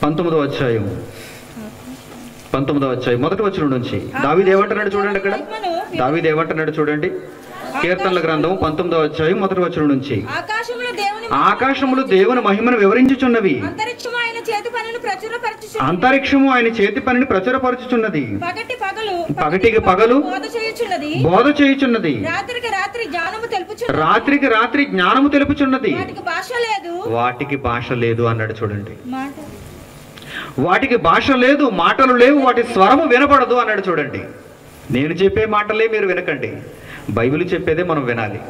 19వ అధ్యాయం మొదటి వచనం నుంచి దావీదు ఏమంటున్నాడు చూడండి. అక్కడ దావీదు ఏమంటున్నాడు చూడండి. కీర్తనల గ్రంథం 19వ అధ్యాయం మొదటి వచనం నుంచి, ఆకాశములు దేవుని మహిమను వివరించుచున్నవి, అంతరిక్షము ఆయన చేతి పనిని ప్రచురపరచుచున్నది, పగటికి పగలు బోధ చేయుచున్నది, రాత్రికి రాత్రి జ్ఞానము తెలుపుచున్నది. వాటికి భాష లేదు అన్నాడు చూడండి. వాటికి భాష లేదు, మాటలు లేవు, వాటి స్వరము వినపడదు అన్నాడు చూడండి. నేను చెప్పే మాటలే మీరు వినకండి, బైబిల్ చెప్పేదే మనం వినాలి.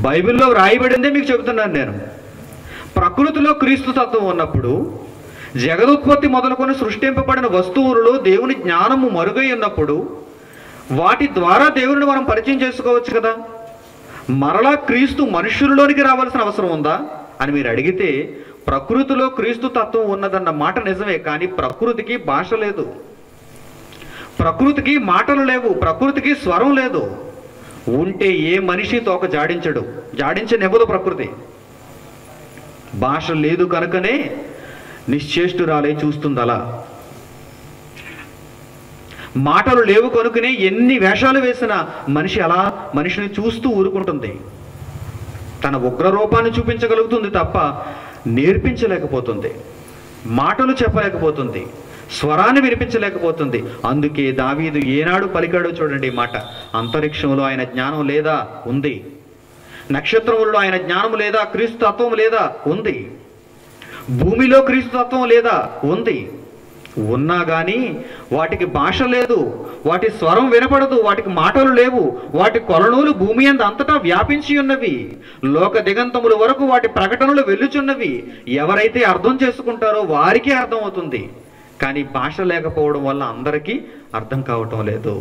బైబిల్లో రాయబడిందే మీకు చెబుతున్నాను నేను. ప్రకృతిలో క్రీస్తు తత్వం ఉన్నప్పుడు, జగదుత్పత్తి మొదలుకొని సృష్టింపబడిన వస్తువులలో దేవుని జ్ఞానము మరుగై ఉన్నప్పుడు, వాటి ద్వారా దేవుని మనం పరిచయం చేసుకోవచ్చు కదా. మరలా క్రీస్తు మనుషుల్లోనికి రావాల్సిన అవసరం ఉందా అని మీరు అడిగితే, ప్రకృతిలో క్రీస్తు తత్వం ఉన్నదన్న మాట నిజమే, కానీ ప్రకృతికి భాష లేదు, ప్రకృతికి మాటలు లేవు, ప్రకృతికి స్వరం లేదు. ఉంటే ఏ మనిషి తోక జాడించనివ్వదు ప్రకృతి. భాష లేదు కనుకనే నిశ్చేష్టురాలై చూస్తుంది అలా. మాటలు లేవు కనుకనే ఎన్ని వేషాలు వేసినా మనిషి అలా మనిషిని చూస్తూ ఊరుకుంటుంది. తన ఉగ్ర రూపాన్ని చూపించగలుగుతుంది తప్ప నేర్పించలేకపోతుంది, మాటలు చెప్పలేకపోతుంది, స్వరాన్ని వినిపించలేకపోతుంది. అందుకే దావీదు ఏనాడు పలికాడో చూడండి మాట. అంతరిక్షంలో ఆయన జ్ఞానం లేదా? ఉంది. నక్షత్రములలో ఆయన జ్ఞానం లేదా? క్రీస్తు తత్వం లేదా? ఉంది. భూమిలో క్రీస్తు తత్వం లేదా? ఉంది. ఉన్నా కానీ వాటికి భాష లేదు, వాటి స్వరం వినపడదు, వాటికి మాటలు లేవు. వాటి కొలనులు భూమి అంతటా వ్యాపించి ఉన్నవి, లోక దిగంతముల వరకు వాటి ప్రకటనలు వెళ్ళుచున్నవి. ఎవరైతే అర్థం చేసుకుంటారో వారికి అర్థం అవుతుంది, కానీ భాష లేకపోవడం వల్ల అందరికీ అర్థం కావటం లేదు.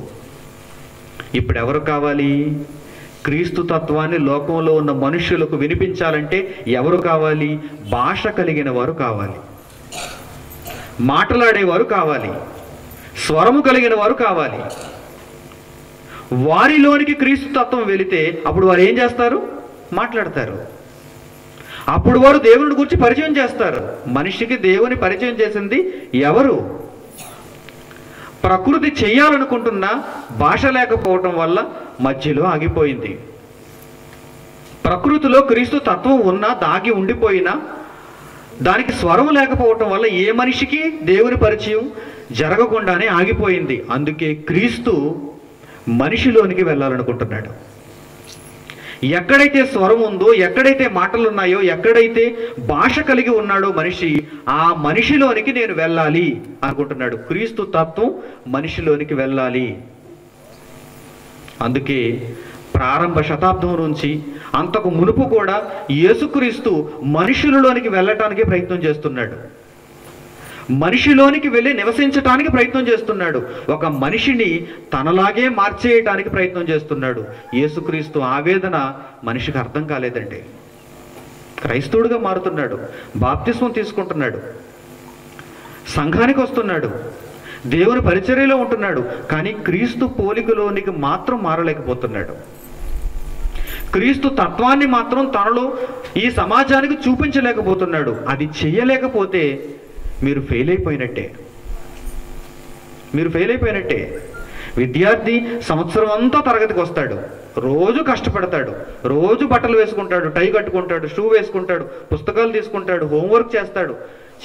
ఇప్పుడు ఎవరు కావాలి? క్రీస్తు తత్వాన్ని లోకంలో ఉన్న మనుషులకు వినిపించాలంటే ఎవరు కావాలి? భాష కలిగిన వారు కావాలి, మాట్లాడేవారు కావాలి, స్వరము కలిగిన వారు కావాలి. వారిలోనికి క్రీస్తు తత్వం వెళితే అప్పుడు వారు ఏం చేస్తారు? మాట్లాడతారు. అప్పుడు వారు దేవుని గురించి పరిచయం చేస్తారు. మనిషికి దేవుని పరిచయం చేసింది ఎవరు? ప్రకృతి చేయాలనుకుంటున్నా భాష లేకపోవటం వల్ల మధ్యలో ఆగిపోయింది. ప్రకృతిలో క్రీస్తు తత్వం ఉన్నా దాగి ఉండిపోయినా దానికి స్వరం లేకపోవటం వల్ల ఏ మనిషికి దేవుని పరిచయం జరగకుండానే ఆగిపోయింది. అందుకే క్రీస్తు మనిషిలోనికి వెళ్ళాలనుకుంటున్నాడు. ఎక్కడైతే స్వరం ఉందో, ఎక్కడైతే మాటలు ఉన్నాయో, ఎక్కడైతే భాష కలిగి ఉన్నాడో మనిషి, ఆ మనిషిలోనికి నేను వెళ్ళాలి అనుకుంటున్నాడు. క్రీస్తు తత్వం మనిషిలోనికి వెళ్ళాలి. అందుకే ప్రారంభ శతాబ్దం నుంచి అంతకు మునుపు కూడా యేసుక్రీస్తు మనుషులలోనికి వెళ్ళటానికి ప్రయత్నం చేస్తున్నాడు, మనిషిలోనికి వెళ్ళి నివసించటానికి ప్రయత్నం చేస్తున్నాడు, ఒక మనిషిని తనలాగే మార్చేయటానికి ప్రయత్నం చేస్తున్నాడు. యేసుక్రీస్తు ఆవేదన మనిషికి అర్థం కాలేదండి. క్రైస్తవుడిగా మారుతున్నాడు, బాప్తిస్మం తీసుకుంటున్నాడు, సంఘానికి వస్తున్నాడు, దేవుని పరిచర్యలో ఉంటున్నాడు, కానీ క్రీస్తు పోలికలోనికి మాత్రం మారలేకపోతున్నాడు. క్రీస్తు తత్వాన్ని మాత్రం తనలో ఈ సమాజానికి చూపించలేకపోతున్నాడు. అది చెయ్యలేకపోతే మీరు ఫెయిల్ అయిపోయినట్టే. విద్యార్థి సంవత్సరం అంతా తరగతికి వస్తాడు, రోజు కష్టపడతాడు, రోజు బట్టలు వేసుకుంటాడు, టై కట్టుకుంటాడు, షూ వేసుకుంటాడు, పుస్తకాలు తీసుకుంటాడు, హోంవర్క్ చేస్తాడు.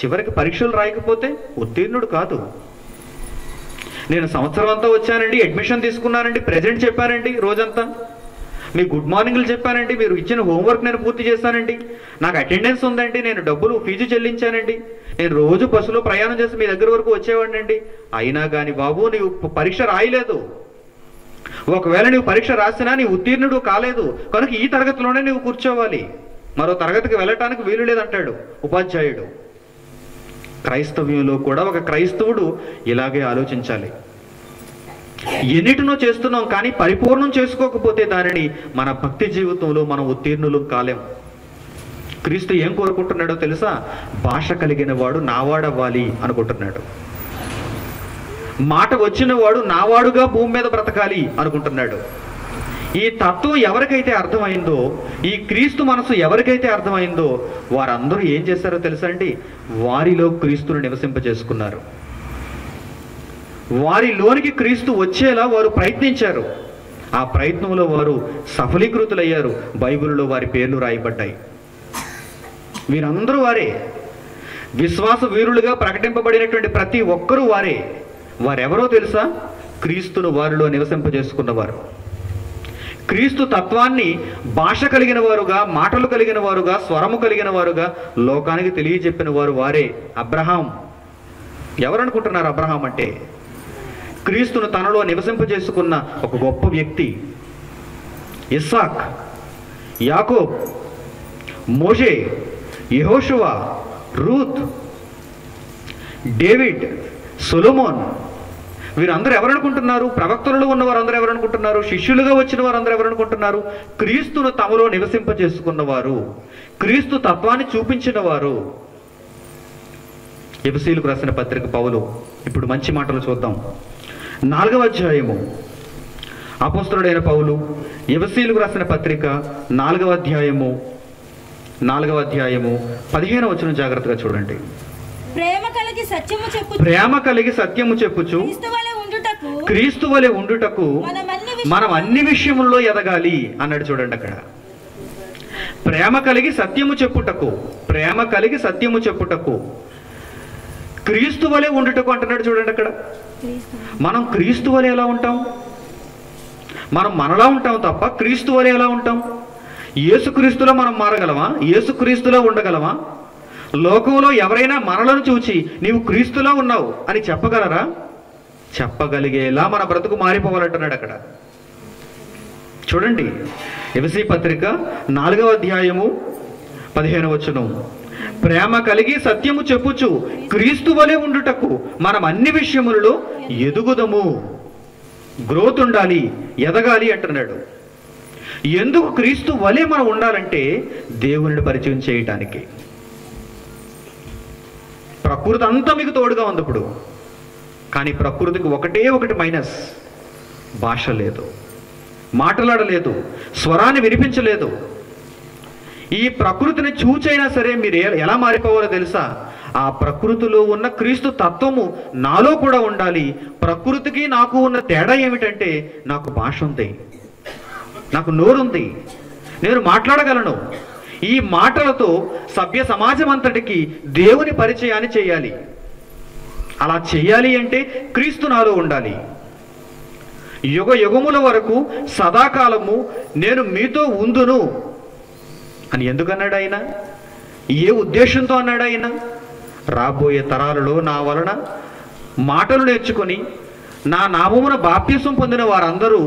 చివరికి పరీక్షలు రాయకపోతే ఉత్తీర్ణుడు కాదు. నేను సంవత్సరం అంతా వచ్చానండి, అడ్మిషన్ తీసుకున్నానండి, ప్రెజెంట్ చెప్పానండి, రోజంతా మీ గుడ్ మార్నింగ్లు చెప్పానండి, మీరు ఇచ్చిన హోంవర్క్ నేను పూర్తి చేశానండి, నాకు అటెండెన్స్ ఉందండి, నేను డబ్బులు ఫీజు చెల్లించానండి, నేను రోజు బస్సులో ప్రయాణం చేసి మీ దగ్గర వరకు వచ్చేవాడినండి, అయినా కానీ బాబు నీవు పరీక్ష రాయలేదు, ఒకవేళ నీవు పరీక్ష రాసినా నీ ఉత్తీర్ణుడు కాలేదు, కనుక ఈ తరగతిలోనే నీవు కూర్చోవాలి, మరో తరగతికి వెళ్ళటానికి వీలు లేదంటాడు ఉపాధ్యాయుడు. క్రైస్తవ్యంలో కూడా ఒక క్రైస్తవుడు ఇలాగే ఆలోచించాలి. ఎన్నిటినో చేస్తున్నాం, కానీ పరిపూర్ణం చేసుకోకపోతే దానిని మన భక్తి జీవితంలో మనం ఉత్తీర్ణులు కాలేం. క్రీస్తు ఏం కోరుకుంటున్నాడో తెలుసా? భాష కలిగిన వాడు నావాడవ్వాలి అనుకుంటున్నాడు. మాట వచ్చిన వాడు నావాడుగా భూమి మీద బ్రతకాలి అనుకుంటున్నాడు. ఈ తత్వం ఎవరికైతే అర్థమైందో, ఈ క్రీస్తు మనసు ఎవరికైతే అర్థమైందో వారందరూ ఏం చేశారో తెలుసా అండి? వారిలో క్రీస్తును నివసింపజేసుకున్నారు. వారిలోనికి క్రీస్తు వచ్చేలా వారు ప్రయత్నించారు. ఆ ప్రయత్నంలో వారు సఫలీకృతులయ్యారు. బైబిల్లో వారి పేర్లు రాయబడ్డాయి. వీరందరూ వారే. విశ్వాస వీరులుగా ప్రకటింపబడినటువంటి ప్రతి ఒక్కరూ వారే. వారెవరో తెలుసా? క్రీస్తును వారిలో నివసింపజేసుకున్నవారు. క్రీస్తు తత్వాన్ని భాష కలిగిన వారుగా, మాటలు కలిగిన వారుగా, స్వరము కలిగిన వారుగా లోకానికి తెలియజెప్పిన వారు వారే. అబ్రహాం. ఎవరనుకుంటున్నారు అబ్రహాం అంటే? క్రీస్తును తనలో నివసింపజేసుకున్న ఒక గొప్ప వ్యక్తి. ఇస్సాక్, యాకోబ్, మోషే, యెహోషువ, రూత్, డేవిడ్, సొలొమోన్. వీరందరూ ఎవరనుకుంటున్నారు? ప్రవక్తలలో ఉన్న వారందరూ ఎవరనుకుంటున్నారు? శిష్యులుగా వచ్చిన వారందరూ ఎవరనుకుంటున్నారు? క్రీస్తును తమలో నివసింపజేసుకున్నవారు, క్రీస్తు తత్వాన్ని చూపించిన వారు. ఎఫెసీయులకు రాసిన పత్రిక పౌలు. ఇప్పుడు మంచి మాటలు చూద్దాం. 4వ అధ్యాయము. అపోస్తలుడైన పౌలు ఎఫెసీయులకు రాసిన పత్రిక 4వ అధ్యాయము 15వ వచనం జాగ్రత్తగా చూడండి. ప్రేమ కలిగి సత్యము చెప్పుచు క్రీస్తు వలె ఉండుటకు మనం అన్ని విషయముల్లో ఎదగాలి అన్నాడు. చూడండి అక్కడ. ప్రేమ కలిగి సత్యము చెప్పుటకు క్రీస్తు వలె ఉండుటకు అంటున్నాడు. చూడండి అక్కడ. మనం క్రీస్తు వలె ఎలా ఉంటాం? మనం మనలా ఉంటాం తప్ప క్రీస్తు వలె ఎలా ఉంటాం? యేసుక్రీస్తులో మనం మారగలమా? యేసుక్రీస్తులో ఉండగలమా? లోకంలో ఎవరైనా మనలను చూచి నీవు క్రీస్తులో ఉన్నావు అని చెప్పగలరా? చెప్పగలిగేలా మన బ్రతుకు మారిపోవాలంటున్నాడు అక్కడ. చూడండి, ఎఫెసీ పత్రిక 4వ అధ్యాయము 15వ వచనం. ప్రేమ కలిగి సత్యము చెప్పుచు క్రీస్తు వలె ఉండుటకు మనం అన్ని విషయములలో ఎదుగుదము. గ్రోత్ ఉండాలి, ఎదగాలి అంటున్నాడు. ఎందుకు క్రీస్తు వలె మనం ఉండాలంటే దేవునిని పరిచయం చేయటానికి. ప్రకృతి అంతా మీకు తోడుగా ఉంది ఇప్పుడు. కానీ ప్రకృతికి ఒకటి మైనస్. భాష లేదు, మాట్లాడలేదు, స్వరాన్ని వినిపించలేదు. ఈ ప్రకృతిని చూచైనా సరే మీరు ఎలా మారిపోవాలో తెలుసా? ఆ ప్రకృతిలో ఉన్న క్రీస్తు తత్వము నాలో కూడా ఉండాలి. ప్రకృతికి నాకు ఉన్న తేడా ఏమిటంటే నాకు భాష ఉంది, నాకు నోరుంది, నేను మాట్లాడగలను. ఈ మాటలతో సభ్య సమాజం అంతటికి దేవుని పరిచయాన్ని చేయాలి. అలా చేయాలి అంటే క్రీస్తు నాలో ఉండాలి. యుగ యుగముల వరకు సదాకాలము నేను మీతో ఉందును అని ఎందుకన్నాడు ఆయన? ఏ ఉద్దేశంతో అన్నాడు ఆయన? రాబోయే తరాలలో నా వలన మాటలు నేర్చుకొని నా నామమున బాప్తిసం పొందిన వారందరూ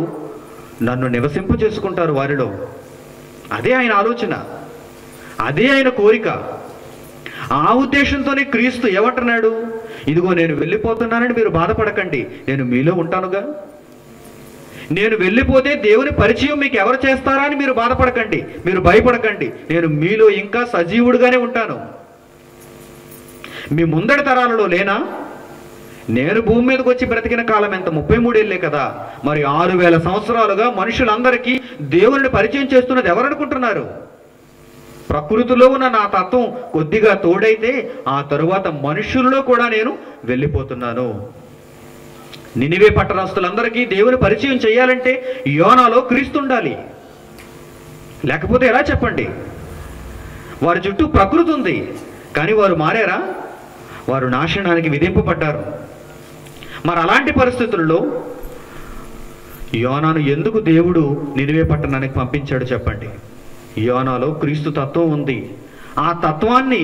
నన్ను నివసింప చేసుకుంటారు వారిలో. అదే ఆయన ఆలోచన, అదే ఆయన కోరిక. ఆ ఉద్దేశంతోనే క్రీస్తు ఏమంటున్నాడు? ఇదిగో నేను వెళ్ళిపోతున్నానని మీరు బాధపడకండి, నేను మీలో ఉంటానుగా. నేను వెళ్ళిపోతే దేవుని పరిచయం మీకు ఎవరు చేస్తారా అని మీరు బాధపడకండి, మీరు భయపడకండి. నేను మీలో ఇంకా సజీవుడుగానే ఉంటాను. మీ ముందడి తరాలలో లేనా? నేను భూమి మీదకి వచ్చి బ్రతికిన కాలం ఎంత? 33 ఏళ్ళే కదా. మరి 6000 సంవత్సరాలుగా మనుషులందరికీ దేవుని పరిచయం చేస్తున్నది ఎవరనుకుంటున్నారు? ప్రకృతిలో ఉన్న నా తత్వం కొద్దిగా తోడైతే ఆ తరువాత మనుషుల్లో కూడా నేను వెళ్ళిపోతున్నాను. నినివే పట్టణస్తులందరికీ దేవుని పరిచయం చేయాలంటే యోనాలో క్రీస్తు ఉండాలి. లేకపోతే ఎలా చెప్పండి? వారి చుట్టూ ప్రకృతి ఉంది, కానీ వారు మారారా? వారు నాశనానికి విధింపబడ్డారు. మరి అలాంటి పరిస్థితుల్లో యోనాను ఎందుకు దేవుడు నినివే పట్టణానికి పంపించాడు చెప్పండి? యోనాలో క్రీస్తు తత్వం ఉంది. ఆ తత్వాన్ని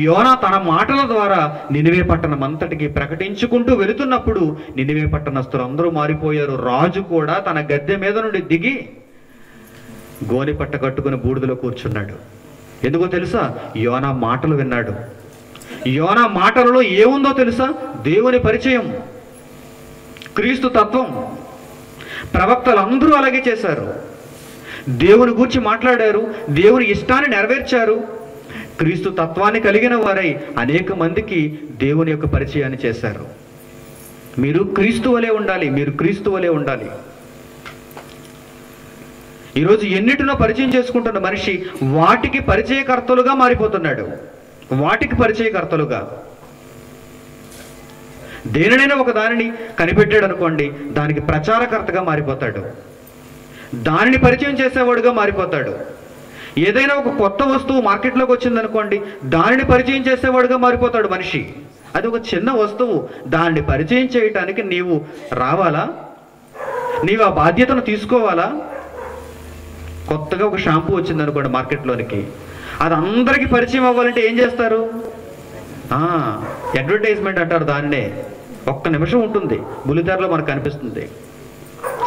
యోనా తన మాటల ద్వారా నినివే పట్టణం అంతటికి ప్రకటించుకుంటూ వెళుతున్నప్పుడు నినివే పట్టణస్తులు అందరూ మారిపోయారు. రాజు కూడా తన గద్దె మీద నుండి దిగి గోనెపట్ట కట్టుకుని బూడిదలో కూర్చున్నాడు. ఎందుకో తెలుసా? యోనా మాటలు విన్నాడు. యోనా మాటలలో ఏముందో తెలుసా? దేవుని పరిచయం, క్రీస్తు తత్వం. ప్రవక్తలందరూ అలాగే చేశారు. దేవుని గూర్చి మాట్లాడారు, దేవుని ఇష్టాన్ని నెరవేర్చారు. క్రీస్తు తత్వాన్ని కలిగిన వారై అనేక మందికి దేవుని యొక్క పరిచయాన్ని చేశారు. మీరు క్రీస్తు వలె ఉండాలి, మీరు క్రీస్తు వలె ఉండాలి. ఈరోజు ఎన్నిటినో పరిచయం చేసుకుంటున్న మనిషి వాటికి పరిచయకర్తలుగా మారిపోతున్నాడు. వాటికి పరిచయకర్తలుగా. దేనినైనా ఒక దానిని కనిపెట్టాడు అనుకోండి, దానికి ప్రచారకర్తగా మారిపోతాడు, దానిని పరిచయం చేసేవాడుగా మారిపోతాడు. ఏదైనా ఒక కొత్త వస్తువు మార్కెట్లోకి వచ్చిందనుకోండి, దానిని పరిచయం చేసేవాడుగా మారిపోతాడు మనిషి. అది ఒక చిన్న వస్తువు, దాన్ని పరిచయం చేయటానికి నీవు రావాలా? నీవు ఆ బాధ్యతను తీసుకోవాలా? కొత్తగా ఒక షాంపూ వచ్చిందనుకోండి మార్కెట్లోనికి, అది అందరికీ పరిచయం అవ్వాలంటే ఏం చేస్తారు? అడ్వర్టైజ్మెంట్ అంటారు దాన్నే. ఒక్క నిమిషం ఉంటుంది, బుల్లితెరలో మనకు కనిపిస్తుంది,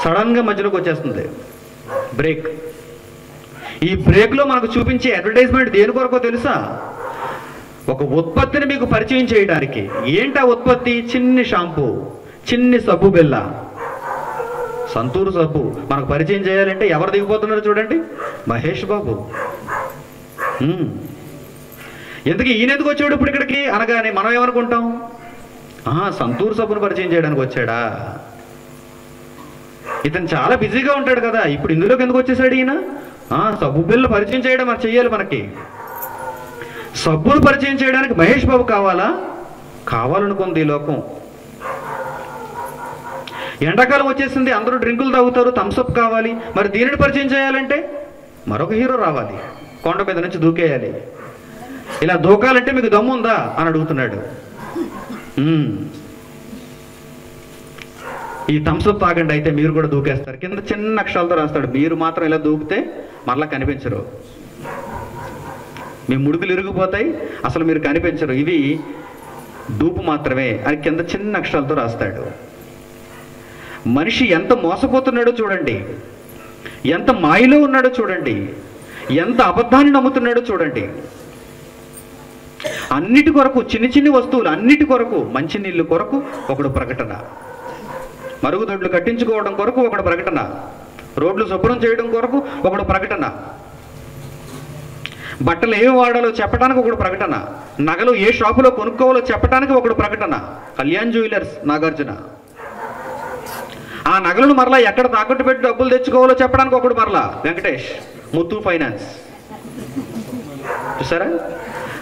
సడన్గా మధ్యలోకి వచ్చేస్తుంది బ్రేక్. ఈ బ్రేక్లో మనకు చూపించే అడ్వర్టైజ్మెంట్ దేని కొరకో తెలుసా? ఒక ఉత్పత్తిని మీకు పరిచయం చేయడానికి. ఏంటి ఆ ఉత్పత్తి? చిన్ని షాంపూ, చిన్ని సబ్బు బిళ్ళ, సంతూర్ సబ్బు. మనకు పరిచయం చేయాలంటే ఎవరు దిగిపోతున్నారు చూడండి, మహేష్ బాబు. ఎందుకు ఈయన ఎందుకు వచ్చాడు ఇప్పుడు ఇక్కడికి అనగానే మనం ఏమనుకుంటాం? సంతూర్ సబ్బును పరిచయం చేయడానికి వచ్చాడా? ఇతను చాలా బిజీగా ఉంటాడు కదా, ఇప్పుడు ఇందులోకి ఎందుకు వచ్చేసాడు ఈయన? సబ్బు బిళ్ళ పరిచయం చేయడం మనం చెయ్యాలి. మనకి సబ్బును పరిచయం చేయడానికి మహేష్ బాబు కావాలా? కావాలనుకుంది ఈ లోకం. ఎండాకాలం వచ్చేసింది, అందరూ డ్రింకులు తాగుతారు, థమ్స్అప్ కావాలి. మరి దీనిని పరిచయం చేయాలంటే మరొక హీరో రావాలి, కొండ మీద నుంచి దూకేయాలి. ఇలా దూకాలంటే మీకు దమ్ము ఉందా అని అడుగుతున్నాడు. ఈ థమ్స్అప్ తాగండి అయితే మీరు కూడా దూకేస్తారు. కింద చిన్న అక్షరాలతో రాస్తాడు, మీరు మాత్రం ఇలా దూకితే మరలా కనిపించరు, మీ ముడుకులు ఇరిగిపోతాయి, అసలు మీరు కనిపించరు, ఇవి డూపు మాత్రమే అని కింద చిన్న అక్షరాలతో రాస్తాడు. మనిషి ఎంత మోసపోతున్నాడో చూడండి, ఎంత మాయలో ఉన్నాడో చూడండి, ఎంత అబద్ధాన్ని నమ్ముతున్నాడో చూడండి. అన్నిటి కొరకు, చిన్ని చిన్ని వస్తువులు అన్నిటి కొరకు, మంచినీళ్ళు కొరకు ఒకడు ప్రకటన, మరుగుదొడ్లు కట్టించుకోవడం కొరకు ఒకడు ప్రకటన, రోడ్లు శుభ్రం చేయడం కొరకు ఒకడు ప్రకటన, బట్టలు ఏమి వాడాలో చెప్పడానికి ఒకడు ప్రకటన, నగలు ఏ షాపులో కొనుక్కోవాలో చెప్పడానికి ఒకడు ప్రకటన. కళ్యాణ్ జ్యువెలర్స్ నాగార్జున. ఆ నగలను మరలా ఎక్కడ తాకట్టు పెట్టి డబ్బులు తెచ్చుకోవాలో చెప్పడానికి ఒకడు మరలా వెంకటేష్, ముత్తూట్ ఫైనాన్స్. చూసారా?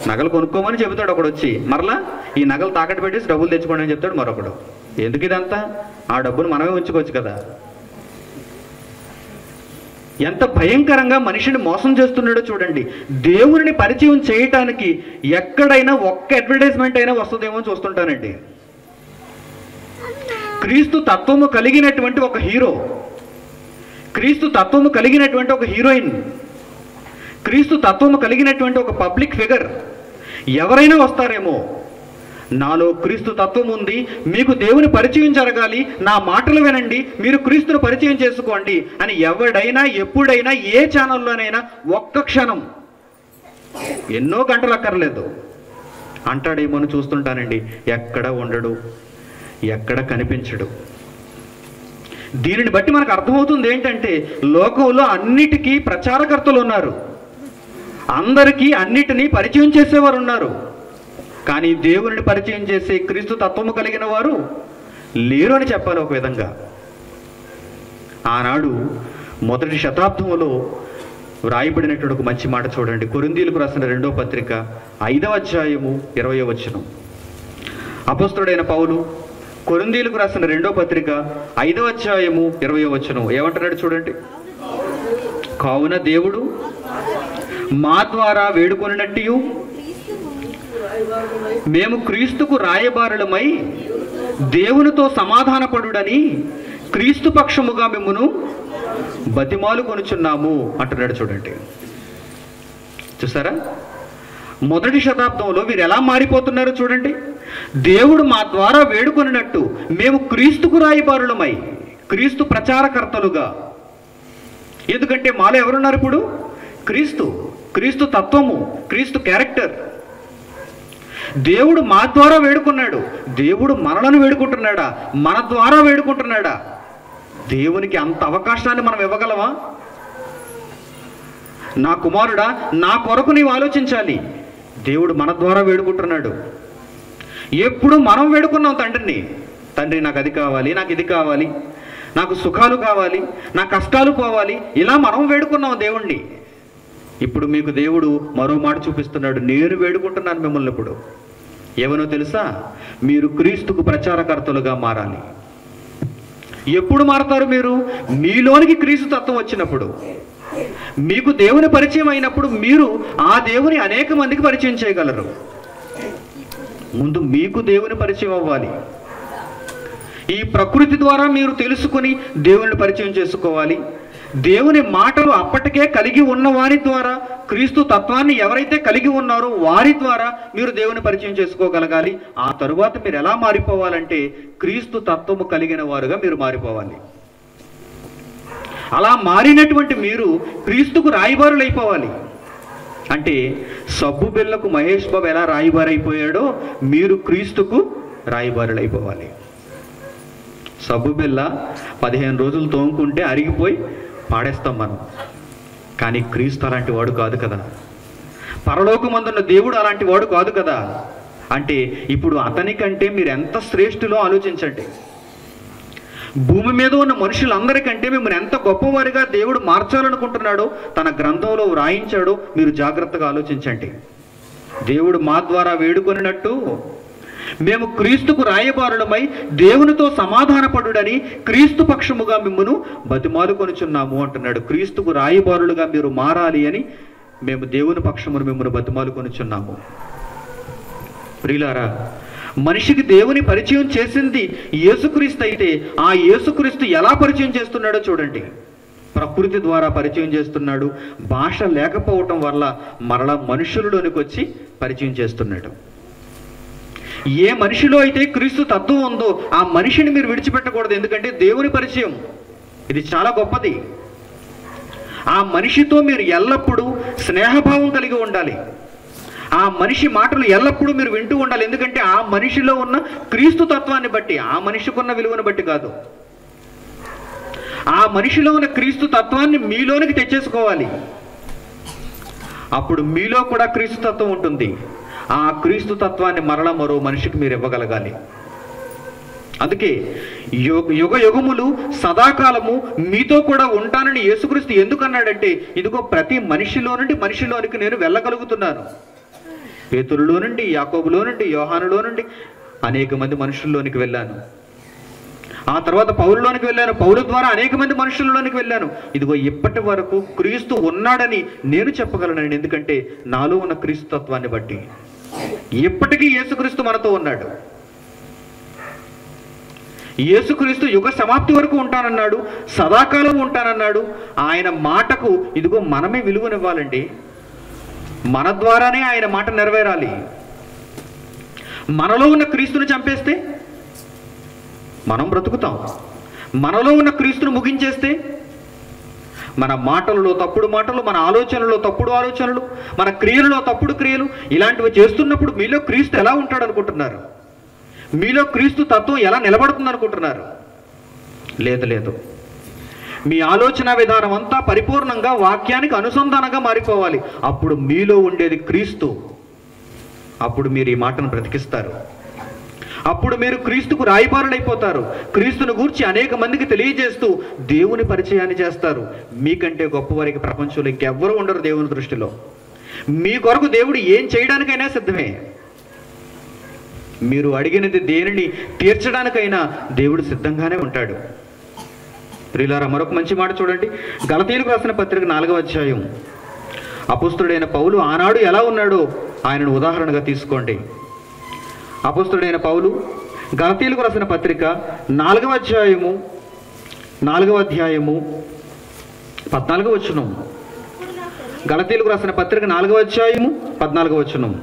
నగలు కొనుక్కోమని చెబుతాడు ఒకడు వచ్చి, మరలా ఈ నగలు తాకట్టు పెట్టేసి డబ్బులు తెచ్చుకోండి అని చెప్తాడు మరొకడు. ఎందుకు ఇదంతా? ఆ డబ్బును మనమే ఉంచుకోవచ్చు కదా. ఎంత భయంకరంగా మనిషిని మోసం చేస్తున్నాడో చూడండి. దేవుని పరిచయం చేయటానికి ఎక్కడైనా ఒక్క అడ్వర్టైజ్మెంట్ అయినా వస్తుందేమో చూస్తుంటానండి. క్రీస్తు తత్వము కలిగినటువంటి ఒక హీరో, క్రీస్తు తత్వము కలిగినటువంటి ఒక హీరోయిన్, క్రీస్తు తత్వము కలిగినటువంటి ఒక పబ్లిక్ ఫిగర్ ఎవరైనా వస్తారేమో, నాలో క్రీస్తు తత్వం ఉంది, మీకు దేవుని పరిచయం జరగాలి, నా మాటలు వినండి, మీరు క్రీస్తును పరిచయం చేసుకోండి అని ఎవడైనా ఎప్పుడైనా ఏ ఛానల్లోనైనా ఒక్క క్షణం, ఎన్నో గంటలు అక్కర్లేదు అంటాడేమో అని చూస్తుంటానండి. ఎక్కడ ఉండడు, ఎక్కడ కనిపించడు. దీనిని బట్టి మనకు అర్థమవుతుంది ఏంటంటే, లోకంలో అన్నిటికీ ప్రచారకర్తలు ఉన్నారు, అందరికీ అన్నిటినీ పరిచయం చేసేవారు ఉన్నారు, కానీ దేవుని పరిచయం చేసే క్రీస్తు తత్వము కలిగిన వారు లేరు అని చెప్పాలి ఒక విధంగా. ఆనాడు మొదటి శతాబ్దంలో వ్రాయబడినటువంటి ఒక మంచి మాట చూడండి. కొరింథీయులకు రాసిన 2వ పత్రిక 5వ అధ్యాయము 20వ వచనం. అపొస్తలుడైన పౌలు కొరింథీయులకు రాసిన 2వ పత్రిక 5వ అధ్యాయము 20వ వచనం ఏమంటున్నాడు చూడండి. కావున దేవుడు మా ద్వారా వేడుకొనినట్టు మేము క్రీస్తుకు రాయబారులమై దేవునితో సమాధానపడుడని క్రీస్తు పక్షముగా మిమ్మును బతిమాలు కొనుచున్నాము అంటున్నాడు చూడండి. చూసారా? మొదటి శతాబ్దంలో వీరు ఎలా మారిపోతున్నారు చూడండి. దేవుడు మా ద్వారా వేడుకొనినట్టు మేము క్రీస్తుకు రాయబారులమై, క్రీస్తు ప్రచారకర్తలుగా. ఎందుకంటే మాలో ఎవరున్నారు ఇప్పుడు? క్రీస్తు, క్రీస్తు తత్వము, క్రీస్తు క్యారెక్టర్. దేవుడు మా ద్వారా వేడుకున్నాడు, దేవుడు మనలను వేడుకుంటున్నాడా? మన ద్వారా వేడుకుంటున్నాడా? దేవునికి అంత అవకాశాన్ని మనం ఇవ్వగలమా? నా కుమారుడా, నా కొరకు నీవు ఆలోచించాలి. దేవుడు మన ద్వారా వేడుకుంటున్నాడు. ఎప్పుడు మనం వేడుకున్నాం తండ్రిని, తండ్రి నాకు అది కావాలి, నాకు ఇది కావాలి, నాకు సుఖాలు కావాలి, నా కష్టాలు పోవాలి, ఇలా మనం వేడుకున్నాం దేవుణ్ణి. ఇప్పుడు మీకు దేవుడు మరో మాట చూపిస్తున్నాడు. నేను వేడుకుంటున్నాను మిమ్మల్ని ఇప్పుడు. ఏమనో తెలుసా? మీరు క్రీస్తుకు ప్రచారకర్తలుగా మారాలి. ఎప్పుడు మారతారు మీరు? మీలోనికి క్రీస్తు తత్వం వచ్చినప్పుడు, మీకు దేవుని పరిచయం అయినప్పుడు మీరు ఆ దేవుని అనేక మందికి పరిచయం చేయగలరు. ముందు మీకు దేవుని పరిచయం అవ్వాలి. ఈ ప్రకృతి ద్వారా మీరు తెలుసుకొని దేవుని పరిచయం చేసుకోవాలి. దేవుని మాటలు అప్పటికే కలిగి ఉన్న వారి ద్వారా, క్రీస్తు తత్వాన్ని ఎవరైతే కలిగి ఉన్నారో వారి ద్వారా మీరు దేవుని పరిచయం చేసుకోగలగాలి. ఆ తరువాత మీరు ఎలా మారిపోవాలంటే క్రీస్తు తత్వము కలిగిన వారుగా మీరు మారిపోవాలి. అలా మారినటువంటి మీరు క్రీస్తుకు రాయబారులు అయిపోవాలి. అంటే సబ్బు బిళ్ళకు మహేష్ బాబు ఎలా రాయబారైపోయాడో మీరు క్రీస్తుకు రాయబారులు అయిపోవాలి. సబ్బు బిళ్ళ 15 రోజులు తోముకుంటే అరిగిపోయి పాడేస్తాం మనం. కానీ క్రీస్తు అలాంటి వాడు కాదు కదా. పరలోకమందున్న దేవుడు అలాంటి వాడు కాదు కదా. అంటే ఇప్పుడు అతనికంటే మీరు ఎంత శ్రేష్ఠులో ఆలోచించండి. భూమి మీద ఉన్న మనుషులందరికంటే మిమ్మల్ని ఎంత గొప్పవారిగా దేవుడు మార్చాలనుకుంటున్నాడో తన గ్రంథంలో వ్రాయించాడో మీరు జాగ్రత్తగా ఆలోచించండి. దేవుడు మా ద్వారా వేడుకొనినట్టు మేము క్రీస్తుకు రాయబారులమై దేవునితో సమాధానపడుడని క్రీస్తు పక్షముగా మిమ్మును బతిమాలుకొనుచున్నాము అంటున్నాడు. క్రీస్తుకు రాయబారులుగా మీరు మారాలి అని మేము దేవుని పక్షమును మిమ్మును బతిమాలుకొనుచున్నాము. ప్రియులారా, మనిషికి దేవుని పరిచయం చేసింది యేసుక్రీస్తు అయితే ఆ యేసుక్రీస్తు ఎలా పరిచయం చేస్తున్నాడో చూడండి. ప్రకృతి ద్వారా పరిచయం చేస్తున్నాడు. భాష లేకపోవటం వల్ల మరలా మనుషులలోనికి వచ్చి పరిచయం చేస్తున్నాడు. ఏ మనిషిలో అయితే క్రీస్తు తత్వం ఉందో ఆ మనిషిని మీరు విడిచిపెట్టకూడదు. ఎందుకంటే దేవుని పరిచయం ఇది చాలా గొప్పది. ఆ మనిషితో మీరు ఎల్లప్పుడూ స్నేహభావం కలిగి ఉండాలి. ఆ మనిషి మాటలు ఎల్లప్పుడూ మీరు వింటూ ఉండాలి. ఎందుకంటే ఆ మనిషిలో ఉన్న క్రీస్తు తత్వాన్ని బట్టి, ఆ మనిషికి ఉన్న విలువను బట్టి కాదు, ఆ మనిషిలో ఉన్న క్రీస్తు తత్వాన్ని మీలోనికి తెచ్చేసుకోవాలి. అప్పుడు మీలో కూడా క్రీస్తు తత్వం ఉంటుంది. ఆ క్రీస్తు తత్వాన్ని మరలా మరో మనిషికి మీరు ఇవ్వగలగాలి. అందుకే యుగ యుగములు సదాకాలము మీతో కూడా ఉంటానని యేసుక్రీస్తు ఎందుకన్నాడంటే, ఇదిగో ప్రతి మనిషిలో నుండి మనిషిలోనికి నేను వెళ్ళగలుగుతున్నాను. పేతురులో నుండి, యాకోబులో నుండి, యోహానులో నుండి అనేక మంది మనుషుల్లోనికి వెళ్ళాను. ఆ తర్వాత పౌలులోనికి వెళ్ళాను. పౌలు ద్వారా అనేక మంది మనుషుల్లోనికి వెళ్ళాను. ఇదిగో ఇప్పటి వరకు క్రీస్తు ఉన్నాడని నేను చెప్పగలను. ఎందుకంటే నాలో ఉన్న క్రీస్తు తత్వాన్ని బట్టి ఇప్పటికీ యేసుక్రీస్తు మనతో ఉన్నాడు. యేసుక్రీస్తు యుగ సమాప్తి వరకు ఉంటానన్నాడు, సదాకాలం ఉంటానన్నాడు. ఆయన మాటకు ఇదిగో మనమే విలువనివ్వాలండి. మన ద్వారానే ఆయన మాట నెరవేరాలి. మనలో ఉన్న క్రీస్తుని చంపేస్తే మనం బ్రతుకుతాం. మనలో ఉన్న క్రీస్తును ముగించేస్తే మన మాటలలో తప్పుడు మాటలు, మన ఆలోచనలో తప్పుడు ఆలోచనలు, మన క్రియలలో తప్పుడు క్రియలు ఇలాంటివి చేస్తున్నప్పుడు మీలో క్రీస్తు ఎలా ఉంటాడు అనుకుంటున్నారు? మీలో క్రీస్తు తత్వం ఎలా నిలబడుతుంది అనుకుంటున్నారు? లేదు లేదు. మీ ఆలోచన విధానం అంతా పరిపూర్ణంగా వాక్యానికి అనుసంధానంగా మారిపోవాలి. అప్పుడు మీలో ఉండేది క్రీస్తు. అప్పుడు మీరు ఈ మాటను బ్రతికిస్తారు. అప్పుడు మీరు క్రీస్తుకు రాయబారులైపోతారు. క్రీస్తును గూర్చి అనేక మందికి తెలియజేస్తూ దేవుని పరిచయాన్ని చేస్తారు. మీకంటే గొప్పవారికి ప్రపంచంలో ఇంకెవ్వరూ ఉండరు దేవుని దృష్టిలో. మీ కొరకు దేవుడు ఏం చేయడానికైనా సిద్ధమే. మీరు అడిగినది దేనిని తీర్చడానికైనా దేవుడు సిద్ధంగానే ఉంటాడు. ప్రియులారా, మరొక మంచి మాట చూడండి. గలతీయులకు రాసిన పత్రిక 4వ అధ్యాయం. అపుస్తుడైన పౌలు ఆనాడు ఎలా ఉన్నాడో ఆయనను ఉదాహరణగా తీసుకోండి. అపుస్తుడైన పౌలు గలతీయులకు రాసిన పత్రిక 4వ అధ్యాయము 14వ వచనం. గలతీయులకు రాసిన పత్రిక 4వ అధ్యాయము 14వ వచనం.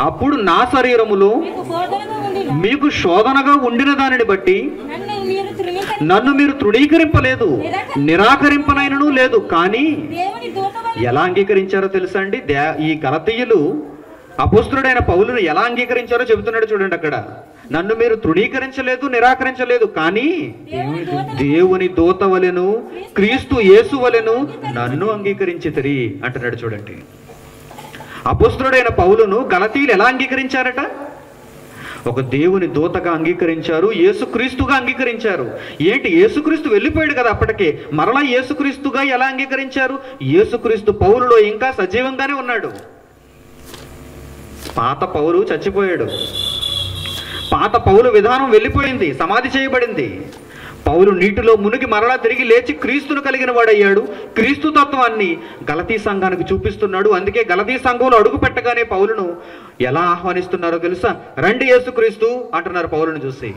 అప్పుడు నా శరీరములో మీకు శోధనగా ఉండిన దానిని బట్టి నన్ను మీరు తృణీకరింపలేదు, నిరాకరింపనైనను లేదు. కానీ ఎలా అంగీకరించారో తెలుసా అండి? ఈ గలతీయులు అపోస్తలుడైన పౌలును ఎలా అంగీకరించారో చెబుతున్నాడు చూడండి. అక్కడ నన్ను మీరు తృణీకరించలేదు, నిరాకరించలేదు, కానీ దేవుని దూత వలెను క్రీస్తు యేసు వలెను నన్ను అంగీకరించితిరి అంటున్నాడు చూడండి. అపోస్తలుడైన పౌలును గలతీయులు ఎలా అంగీకరించారట? ఒక దేవుని దూతగా అంగీకరించారు, యేసుక్రీస్తుగా అంగీకరించారు. ఏంటి, యేసుక్రీస్తు వెళ్ళిపోయాడు కదా అప్పటికే, మరలా యేసుక్రీస్తుగా ఎలా అంగీకరించారు? యేసుక్రీస్తు పౌలులో ఇంకా సజీవంగానే ఉన్నాడు. పాత పౌలు చచ్చిపోయాడు, పాత పౌలు విధానం వెళ్ళిపోయింది, సమాధి చేయబడింది. పౌలు నీటిలో మునిగి మరలా తిరిగి లేచి క్రీస్తును కలిగిన వాడయ్యాడు. క్రీస్తు తత్వాన్ని గలతీ సంఘానికి చూపిస్తున్నాడు. అందుకే గలతీ సంఘంలో అడుగు పెట్టగానే పౌలును ఎలా ఆహ్వానిస్తున్నారో తెలుసా? రండి యేసుక్రీస్తు అంటున్నారు పౌలును చూసి.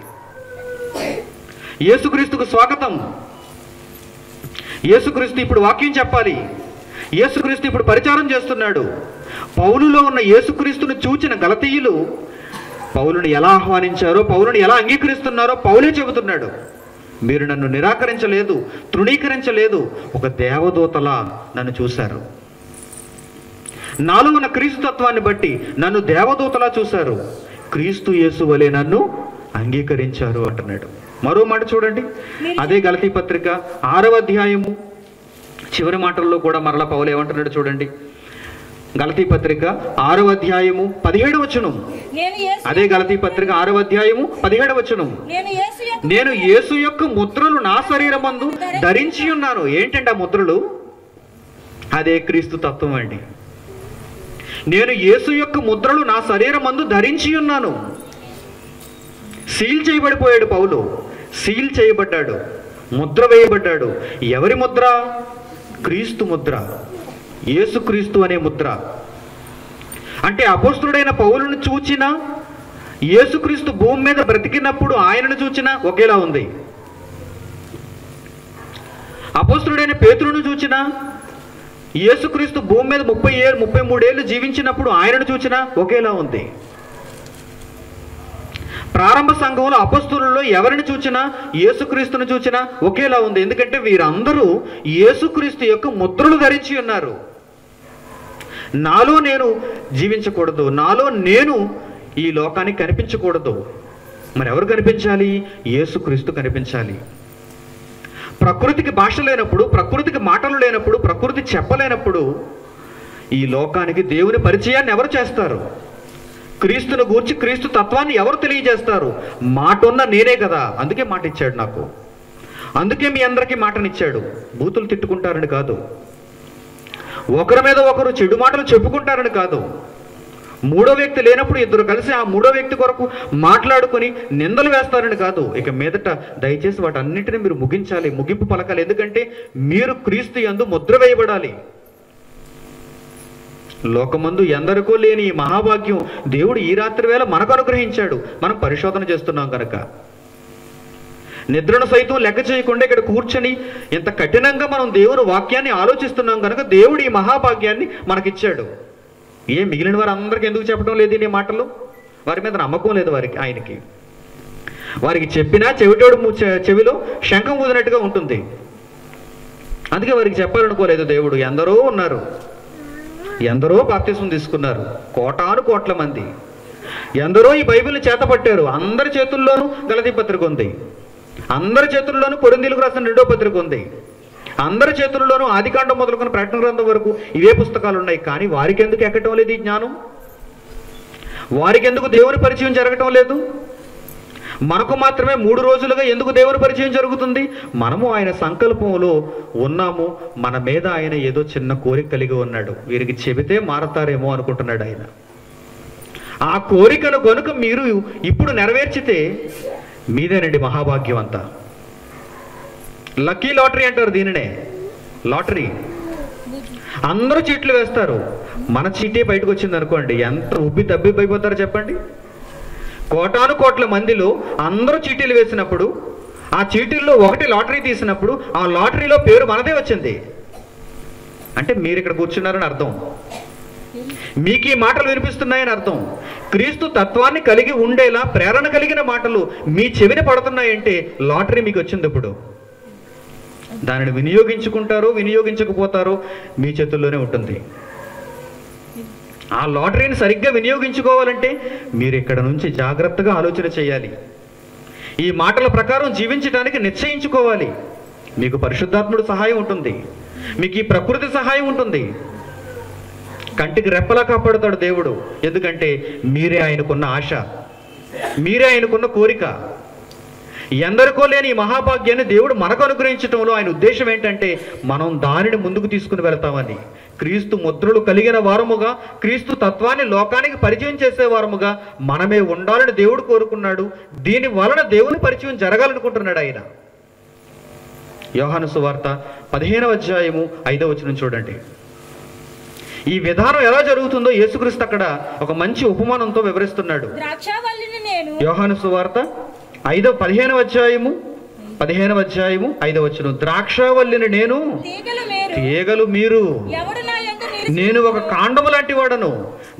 యేసుక్రీస్తుకు స్వాగతం. యేసుక్రీస్తు ఇప్పుడు వాక్యం చెప్పాలి. యేసుక్రీస్తు ఇప్పుడు పరిచారం చేస్తున్నాడు. పౌలులో ఉన్న యేసుక్రీస్తును చూచిన గలతీయులు పౌలుని ఎలా ఆహ్వానించారో, పౌలుని ఎలా అంగీకరిస్తున్నారో పౌలే చెబుతున్నాడు. మీరు నన్ను నిరాకరించలేదు, తృణీకరించలేదు, ఒక దేవదూతలా నన్ను చూశారు. నాలో ఉన్న క్రీస్తు తత్వాన్ని బట్టి నన్ను దేవదూతలా చూశారు, క్రీస్తు యేసు వలె నన్ను అంగీకరించారు అంటున్నాడు. మరో మాట చూడండి, అదే గలతీ పత్రిక 6వ అధ్యాయము చివరి మాటల్లో కూడా మరలా పౌలు ఏమంటున్నాడు చూడండి. గలతీ పత్రిక 6వ అధ్యాయము 17వ వచనం. అదే గలతీ పత్రిక 6వ అధ్యాయము 17వ వచనం. నేను యేసు యొక్క ముద్రలు నా శరీరమందు ధరించి ఉన్నాను. ఏంటండి ఆ ముద్రలు? అదే క్రీస్తు తత్వం అండి. నేను యేసు యొక్క ముద్రలు నా శరీరమందు ధరించి ఉన్నాను. సీల్ చేయబడిపోయాడు పౌలు, సీల్ చేయబడ్డాడు, ముద్ర వేయబడ్డాడు. ఎవరి ముద్ర? క్రీస్తు ముద్ర, యేసుక్రీస్తు అనే ముద్ర. అంటే అపోస్తలుడైన పౌలును చూచిన, యేసుక్రీస్తు భూమి మీద బ్రతికినప్పుడు ఆయనను చూచిన ఒకేలా ఉంది. అపోస్తలుడైన పేతురును చూచిన, యేసుక్రీస్తు భూమి మీద 33 ఏళ్ళు జీవించినప్పుడు ఆయనను చూచిన ఒకేలా ఉంది. ప్రారంభ సంఘంలో అపోస్తలుల్లో ఎవరిని చూచినా, యేసుక్రీస్తును చూచినా ఒకేలా ఉంది. ఎందుకంటే వీరందరూ యేసుక్రీస్తు యొక్క ముద్రలు ధరించి ఉన్నారు. నాలో నేను జీవించకూడదు, నాలో నేను ఈ లోకానికి కనిపించకూడదు. మరి ఎవరు కనిపించాలి? యేసుక్రీస్తు కనిపించాలి. ప్రకృతికి భాష లేనప్పుడు, ప్రకృతికి మాటలు లేనప్పుడు, ప్రకృతి చెప్పలేనప్పుడు ఈ లోకానికి దేవుని పరిచయాన్ని ఎవరు చేస్తారు? క్రీస్తును గూర్చి, క్రీస్తు తత్వాన్ని ఎవరు తెలియజేస్తారు? మాట ఉన్న నేనే కదా, అందుకే మాట ఇచ్చాడు నాకు. అందుకే మీ అందరికీ మాటనిచ్చాడు. బూతులు తిట్టుకుంటారని కాదు, ఒకరి మీద ఒకరు చెడు మాటలు చెప్పుకుంటారని కాదు, మూడో వ్యక్తి లేనప్పుడు ఇద్దరు కలిసి ఆ మూడో వ్యక్తి కొరకు మాట్లాడుకొని నిందలు వేస్తారని కాదు. ఇక మీదట దయచేసి వాటన్నిటిని మీరు ముగించాలి, ముగింపు పలకాలి. ఎందుకంటే మీరు క్రీస్తు యందు ముద్ర వేయబడాలి. లోకమందు ఎందరికో లేని ఈ మహాభాగ్యం దేవుడు ఈ రాత్రి వేళ మనకు అనుగ్రహించాడు. మనం పరిశోధన చేస్తున్నాం కనుక, నిద్రను సైతం లెక్క చేయకుండా ఇక్కడ కూర్చొని ఇంత కఠినంగా మనం దేవుని వాక్యాన్ని ఆలోచిస్తున్నాం కనుక దేవుడు ఈ మహాభాగ్యాన్ని మనకిచ్చాడు. మిగిలిన వారు అందరికీ ఎందుకు చెప్పడం లేదు ఈ మాటలు? వారి మీద నమ్మకం లేదు ఆయనకి. వారికి చెప్పినా చెవిటోడు చెవిలో శంఖం ఊదినట్టుగా ఉంటుంది. అందుకే వారికి చెప్పాలనుకోలేదు దేవుడు. ఎందరో ఉన్నారు, ఎందరో బాప్తిస్మం తీసుకున్నారు, కోటాను కోట్ల మంది. ఎందరో ఈ బైబిల్ని చేతపట్టారు. అందరి చేతుల్లోనూ గలతీ పత్రిక ఉంది, అందరి చేతుల్లోనూ కొరింథీయులకు రాసిన 2వ పత్రిక ఉంది, అందరి చేతుల్లోనూ ఆదికాండం మొదలుకొని ప్రకటన గ్రంథం వరకు ఇవే పుస్తకాలు ఉన్నాయి. కానీ వారికి ఎందుకు ఎక్కటం లేదు ఈ జ్ఞానం? వారికి ఎందుకు దేవుని పరిచయం జరగటం లేదు? మనకు మాత్రమే 3 రోజులుగా ఎందుకు దేవుని పరిచయం జరుగుతుంది? మనము ఆయన సంకల్పంలో ఉన్నాము. మన మీద ఆయన ఏదో చిన్న కోరిక కలిగి ఉన్నాడు. వీరికి చెబితే మారతారేమో అనుకుంటున్నాడు ఆయన. ఆ కోరికను కనుక మీరు ఇప్పుడు నెరవేర్చితే మీదేనండి మహాభాగ్యం అంతా. లక్కీ లాటరీ అంటారు దీనినే, లాటరీ. అందరూ చీట్లు వేస్తారు, మన చీటే బయటకు వచ్చింది అనుకోండి, ఎంత ఉబ్బి తబ్బిబ్బైపోతారో చెప్పండి. కోటాను కోట్ల మందిలో అందరూ చీటీలు వేసినప్పుడు, ఆ చీటీల్లో ఒకటి లాటరీ తీసినప్పుడు ఆ లాటరీలో పేరు మనదే వచ్చింది అంటే మీరు ఇక్కడ కూర్చున్నారని అర్థం. మీకు ఈ మాటలు వినిపిస్తున్నాయని అర్థం. క్రీస్తు తత్వాన్ని కలిగి ఉండేలా ప్రేరణ కలిగిన మాటలు మీ చెవిన పడుతున్నాయంటే లాటరీ మీకు వచ్చింది. ఇప్పుడు దానిని వినియోగించుకుంటారో వినియోగించకపోతారో మీ చేతుల్లోనే ఉంటుంది. ఆ లాటరీని సరిగ్గా వినియోగించుకోవాలంటే మీరు ఇక్కడ నుంచి జాగ్రత్తగా ఆలోచన చేయాలి. ఈ మాటల ప్రకారం జీవించడానికి నిశ్చయించుకోవాలి. మీకు పరిశుద్ధాత్ముడు సహాయం ఉంటుంది, మీకు ఈ ప్రకృతి సహాయం ఉంటుంది. కంటికి రెప్పలా కాపాడుతాడు దేవుడు. ఎందుకంటే మీరే ఆయనకున్న ఆశ. మీరే ఆయనకున్న కోరిక. ఎందరికో లేని ఈ మహాభాగ్యాన్ని దేవుడు మనకు అనుగ్రహించడంలో ఆయన ఉద్దేశం ఏంటంటే మనం దానిని ముందుకు తీసుకుని వెళ్తామని. క్రీస్తు ముద్రలు కలిగిన వారముగా, క్రీస్తు తత్వాన్ని లోకానికి పరిచయం చేసే వారముగా మనమే ఉండాలని దేవుడు కోరుకున్నాడు. దీని వలన దేవుని పరిచయం జరగాలనుకుంటున్నాడు ఆయన. యోహాను సువార్త 15వ అధ్యాయము 5వ వచనం చూడండి. ఈ విధానం ఎలా జరుగుతుందో యేసుక్రీస్తు అక్కడ ఒక మంచి ఉపమానంతో వివరిస్తున్నాడు. యోహాను సువార్త 15వ అధ్యాయము 5వ వచనం. ద్రాక్షావల్లిని నేను, తీగలు మీరు. నేను ఒక కాండము లాంటి వాడను,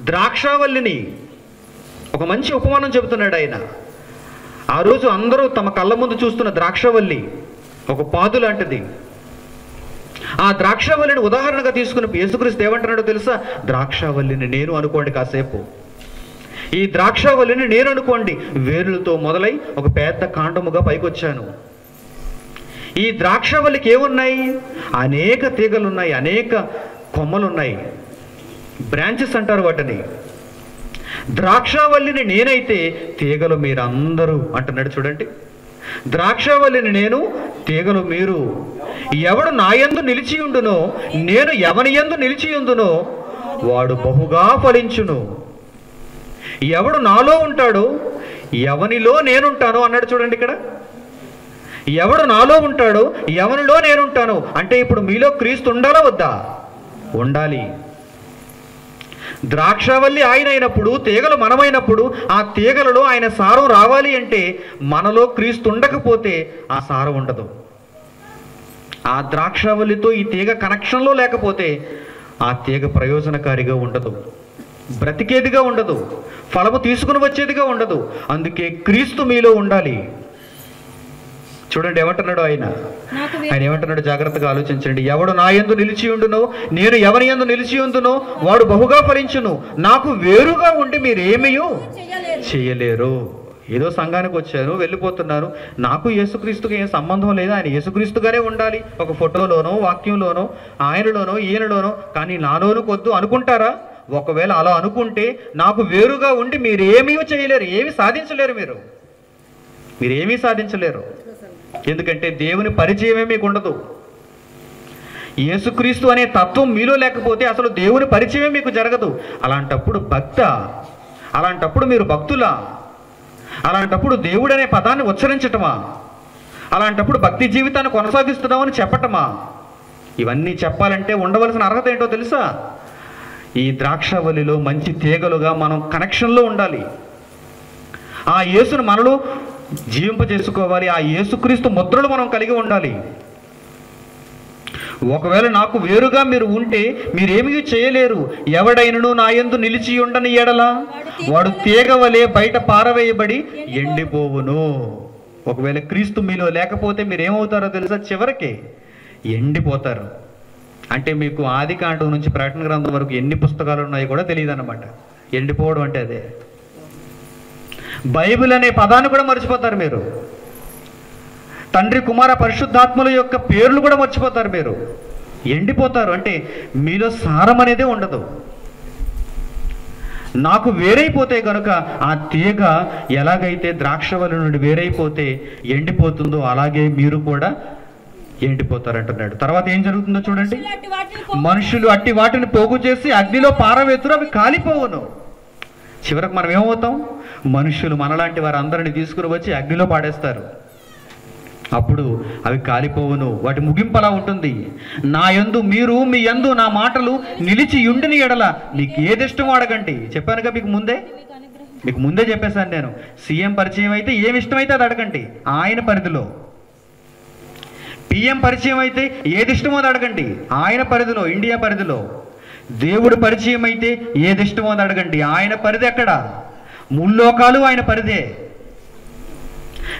ద్రాక్షావల్లిని. ఒక మంచి ఉపమానం చెబుతున్నాడు ఆయన. ఆ రోజు అందరూ తమ కళ్ళ ముందు చూస్తున్న ద్రాక్షావల్లి ఒక పాదు లాంటిది. ఆ ద్రాక్షావల్లిని ఉదాహరణగా తీసుకుని యేసుక్రీస్తు ఏమంటున్నాడో తెలుసా? ద్రాక్షావల్లిని నేను అనుకోండి కాసేపు. ఈ ద్రాక్షావల్లిని నేను అనుకోండి. వేరులతో మొదలై ఒక పెద్ద కాండముగా పైకొచ్చాను. ఈ ద్రాక్షావల్లికి ఏమున్నాయి? అనేక తీగలున్నాయి, అనేక కొమ్మలున్నాయి, బ్రాంచెస్ అంటారు వాటిని. ద్రాక్షావల్లిని నేనైతే తీగలు మీరందరూ అంటున్నాడు చూడండి. ద్రాక్షావల్లిని నేను, తీగలు మీరు. ఎవడు నా యందు నిలిచియుండునో, నేను ఎవని యందు నిలిచియుందునో వాడు బహుగా ఫలించును. ఎవడు నాలో ఉంటాడో ఎవనిలో నేనుంటాను అన్నాడు చూడండి ఇక్కడ. ఎవడు నాలో ఉంటాడో ఎవనిలో నేనుంటాను అంటే ఇప్పుడు మీలో క్రీస్తు ఉండాలా వద్దా? ఉండాలి. ద్రాక్షావల్లి ఆయన అయినప్పుడు, తీగలు మనమైనప్పుడు ఆ తీగలలో ఆయన సారం రావాలి అంటే మనలో క్రీస్తు ఉండకపోతే ఆ సారం ఉండదు. ఆ ద్రాక్షావల్లితో ఈ తీగ కనెక్షన్లో లేకపోతే ఆ తీగ ప్రయోజనకారిగా ఉండదు, బ్రతికేదిగా ఉండదు, ఫలము తీసుకుని వచ్చేదిగా ఉండదు. అందుకే క్రీస్తు మీలో ఉండాలి. చూడండి ఏమంటున్నాడు ఆయన. ఏమంటున్నాడు జాగ్రత్తగా ఆలోచించండి. ఎవడు నా యందు నిలిచి ఉండునో, నేను ఎవరి యందు నిలిచి ఉందునో వాడు బహుగా ఫలించును. నాకు వేరుగా ఉండి మీరేమీయూ చేయలేరు. ఏదో సంఘానికి వచ్చాను, వెళ్ళిపోతున్నారు, నాకు యేసుక్రీస్తుకి ఏం సంబంధం లేదు, ఆయన యేసుక్రీస్తుగానే ఉండాలి, ఒక ఫోటోలోనో వాక్యంలోనో ఆయనలోనో ఈయనలోనో, కానీ నాలోనూ కొద్దు అనుకుంటారా? ఒకవేళ అలా అనుకుంటే నాకు వేరుగా ఉండి మీరేమీ చేయలేరు, ఏమీ సాధించలేరు. మీరేమీ సాధించలేరు. ఎందుకంటే దేవుని పరిచయమే మీకు ఉండదు. యేసుక్రీస్తు అనే తత్వం మీలో లేకపోతే అసలు దేవుని పరిచయమే మీకు జరగదు. అలాంటప్పుడు అలాంటప్పుడు మీరు భక్తులా? అలాంటప్పుడు దేవుడు అనే పదాన్ని ఉచ్చరించటమా? అలాంటప్పుడు భక్తి జీవితాన్ని కొనసాగిస్తున్నామని చెప్పటమా? ఇవన్నీ చెప్పాలంటే ఉండవలసిన అర్హత ఏంటో తెలుసా? ఈ ద్రాక్షావల్లిలో మంచి తీగలుగా మనం కనెక్షన్లో ఉండాలి. ఆ యేసును మనలో జీవింపజేసుకోవాలి. ఆ యేసుక్రీస్తు ముద్రలు మనం కలిగి ఉండాలి. ఒకవేళ నాకు వేరుగా మీరు ఉంటే మీరేమీ చేయలేరు. ఎవడైనను నా యందు నిలిచి ఉండని ఎడల వాడు తీగ వలె బయట పారవేయబడి ఎండిపోవును. ఒకవేళ క్రీస్తు మీలో లేకపోతే మీరేమవుతారో తెలుసా? చివరికి ఎండిపోతారు. అంటే మీకు ఆదికాండం నుంచి ప్రకటన గ్రంథం వరకు ఎన్ని పుస్తకాలు ఉన్నాయో కూడా తెలియదు అన్నమాట. ఎండిపోవడం అంటే అదే. బైబిల్ అనే పదాన్ని కూడా మర్చిపోతారు మీరు. తండ్రి, కుమార, పరిశుద్ధాత్మల యొక్క పేర్లు కూడా మర్చిపోతారు మీరు. ఎండిపోతారు. అంటే మీలో సారం అనేదే ఉండదు. నాకు వేరైపోతే కనుక ఆ తీగ ఎలాగైతే ద్రాక్షవల్లి నుండి వేరైపోతే ఎండిపోతుందో అలాగే మీరు కూడా ఎండిపోతారంటున్నాడు. తర్వాత ఏం జరుగుతుందో చూడండి. మనుషులు అట్టి వాటిని పోగు చేసి అగ్నిలో పారవేతురు, అవి కాలిపోవును. చివరకు మనం ఏమవుతాం? మనుషులు మనలాంటి వారందరిని తీసుకుని వచ్చి అగ్నిలో పాడేస్తారు. అప్పుడు అవి కాలిపోవును. వాటి ముగింపు అలా ఉంటుంది. నా యందు మీరు, మీ యందు నా మాటలు నిలిచి ఉండిని ఎడల మీకు ఏది ఇష్టమో అడగండి. చెప్పానుగా మీకు ముందే చెప్పేశాను నేను. సీఎం పరిచయం అయితే ఏమి ఇష్టమైతే అది అడగండి ఆయన పరిధిలో. పిఎం పరిచయం అయితే ఏది ఇష్టమో అది అడగండి ఆయన పరిధిలో, ఇండియా పరిధిలో. దేవుడు పరిచయం అయితే ఏది ఇష్టమో అది అడగండి ఆయన పరిధి ఎక్కడ? ముల్లోకాలు ఆయన పరిధే.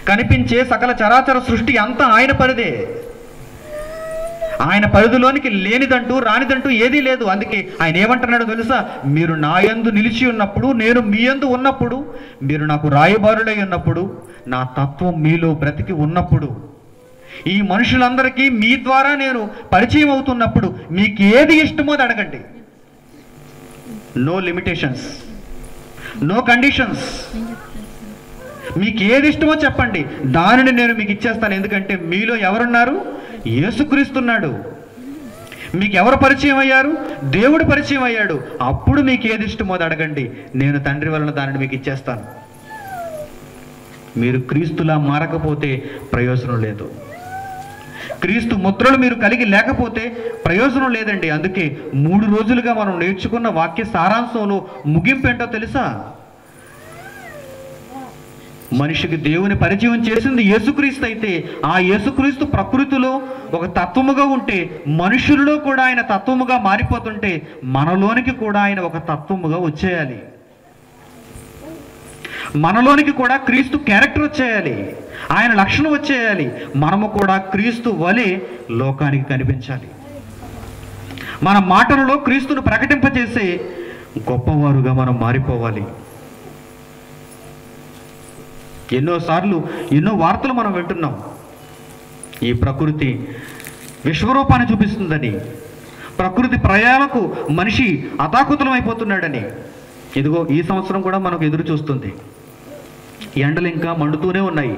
కనిపించే సకల చరాచర సృష్టి అంతా ఆయన పరిధే. ఆయన పరిధిలోనికి లేనిదంటూ రానిదంటూ ఏదీ లేదు. అందుకే ఆయన ఏమంటున్నాడో తెలుసా? మీరు నా యందు నిలిచి ఉన్నప్పుడు, నేను మీ యందు ఉన్నప్పుడు, మీరు నాకు రాయబారులై ఉన్నప్పుడు, నా తత్వం మీలో బ్రతికి ఉన్నప్పుడు, ఈ మనుషులందరికీ మీ ద్వారా నేను పరిచయం అవుతున్నప్పుడు మీకు ఏది ఇష్టమో అది అడగండి. No limitations, no conditions. మీకు ఏది ఇష్టమో చెప్పండి, దానిని నేను మీకు ఇచ్చేస్తాను. ఎందుకంటే మీలో ఎవరున్నారు? యేసుక్రీస్తున్నాడు. మీకు ఎవరు పరిచయం అయ్యారు? దేవుడు పరిచయం అయ్యాడు. అప్పుడు మీకు ఏది ఇష్టమో అది అడగండి, నేను తండ్రి వలన దానిని మీకు ఇచ్చేస్తాను. మీరు క్రీస్తులా మారకపోతే ప్రయోజనం లేదు. క్రీస్తు ముద్రలు మీరు కలిగి లేకపోతే ప్రయోజనం లేదండి. అందుకే 3 రోజులుగా మనం నేర్చుకున్న వాక్య సారాంశంలో ముగింపు ఏంటో తెలుసా? మనిషికి దేవుని పరిచయం చేసింది యేసుక్రీస్తు అయితే, ఆ యేసుక్రీస్తు ప్రకృతిలో ఒక తత్వముగా ఉంటే, మనుషులలో కూడా ఆయన తత్వముగా మారిపోతుంటే, మనలోనికి కూడా ఆయన ఒక తత్వముగా వచ్చేయాలి. మనలోనికి కూడా క్రీస్తు క్యారెక్టర్ వచ్చేయాలి, ఆయన లక్షణం వచ్చేయాలి. మనము కూడా క్రీస్తు వలె లోకానికి కనిపించాలి. మన మాటలలో క్రీస్తును ప్రకటింపజేసే గొప్పవారుగా మనం మారిపోవాలి. ఎన్నోసార్లు ఎన్నో వార్తలు మనం వింటున్నాం, ఈ ప్రకృతి విశ్వరూపాన్ని చూపిస్తుందని, ప్రకృతి ప్రయాణకు మనిషి అతాకుతలం అయిపోతున్నాడని. ఇదిగో ఈ సంవత్సరం కూడా మనకు ఎదురు చూస్తుంది. ఎండలు ఇంకా మండుతూనే ఉన్నాయి.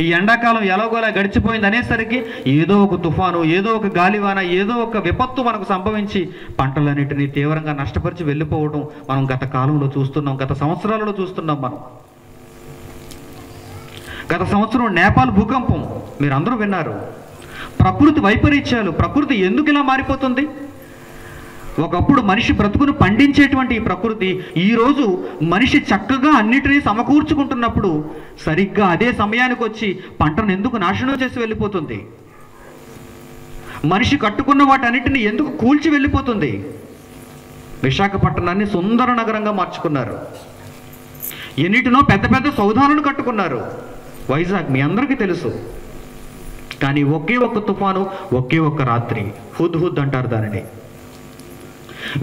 ఈ ఎండాకాలం ఎలాగోలా గడిచిపోయింది అనేసరికి ఏదో ఒక తుఫాను, ఏదో ఒక గాలివాన, ఏదో ఒక విపత్తు మనకు సంభవించి పంటలన్నిటినీ తీవ్రంగా నష్టపరిచి వెళ్ళిపోవడం మనం గత కాలంలో చూస్తున్నాం, గత సంవత్సరాలలో చూస్తున్నాం. మనం గత సంవత్సరం నేపాల్ భూకంపం మీరు అందరూ విన్నారు. ప్రకృతి వైపరీత్యాలు, ప్రకృతి ఎందుకు ఇలా మారిపోతుంది? ఒకప్పుడు మనిషి బ్రతుకును పండించేటువంటి ఈ ప్రకృతి ఈరోజు మనిషి చక్కగా అన్నిటినీ సమకూర్చుకుంటున్నప్పుడు సరిగ్గా అదే సమయానికి వచ్చి పంటను ఎందుకు నాశనం చేసి వెళ్ళిపోతుంది? మనిషి కట్టుకున్న వాటన్నిటిని ఎందుకు కూల్చి వెళ్ళిపోతుంది? విశాఖపట్నాన్ని సుందర నగరంగా మార్చుకున్నారు, ఎన్నిటినో పెద్ద పెద్ద సౌధాలను కట్టుకున్నారు. వైజాగ్ మీ అందరికీ తెలుసు. కానీ ఒకే ఒక్క తుఫాను, ఒకే ఒక్క రాత్రి, హుద్ హుద్ అంటారు దానిని,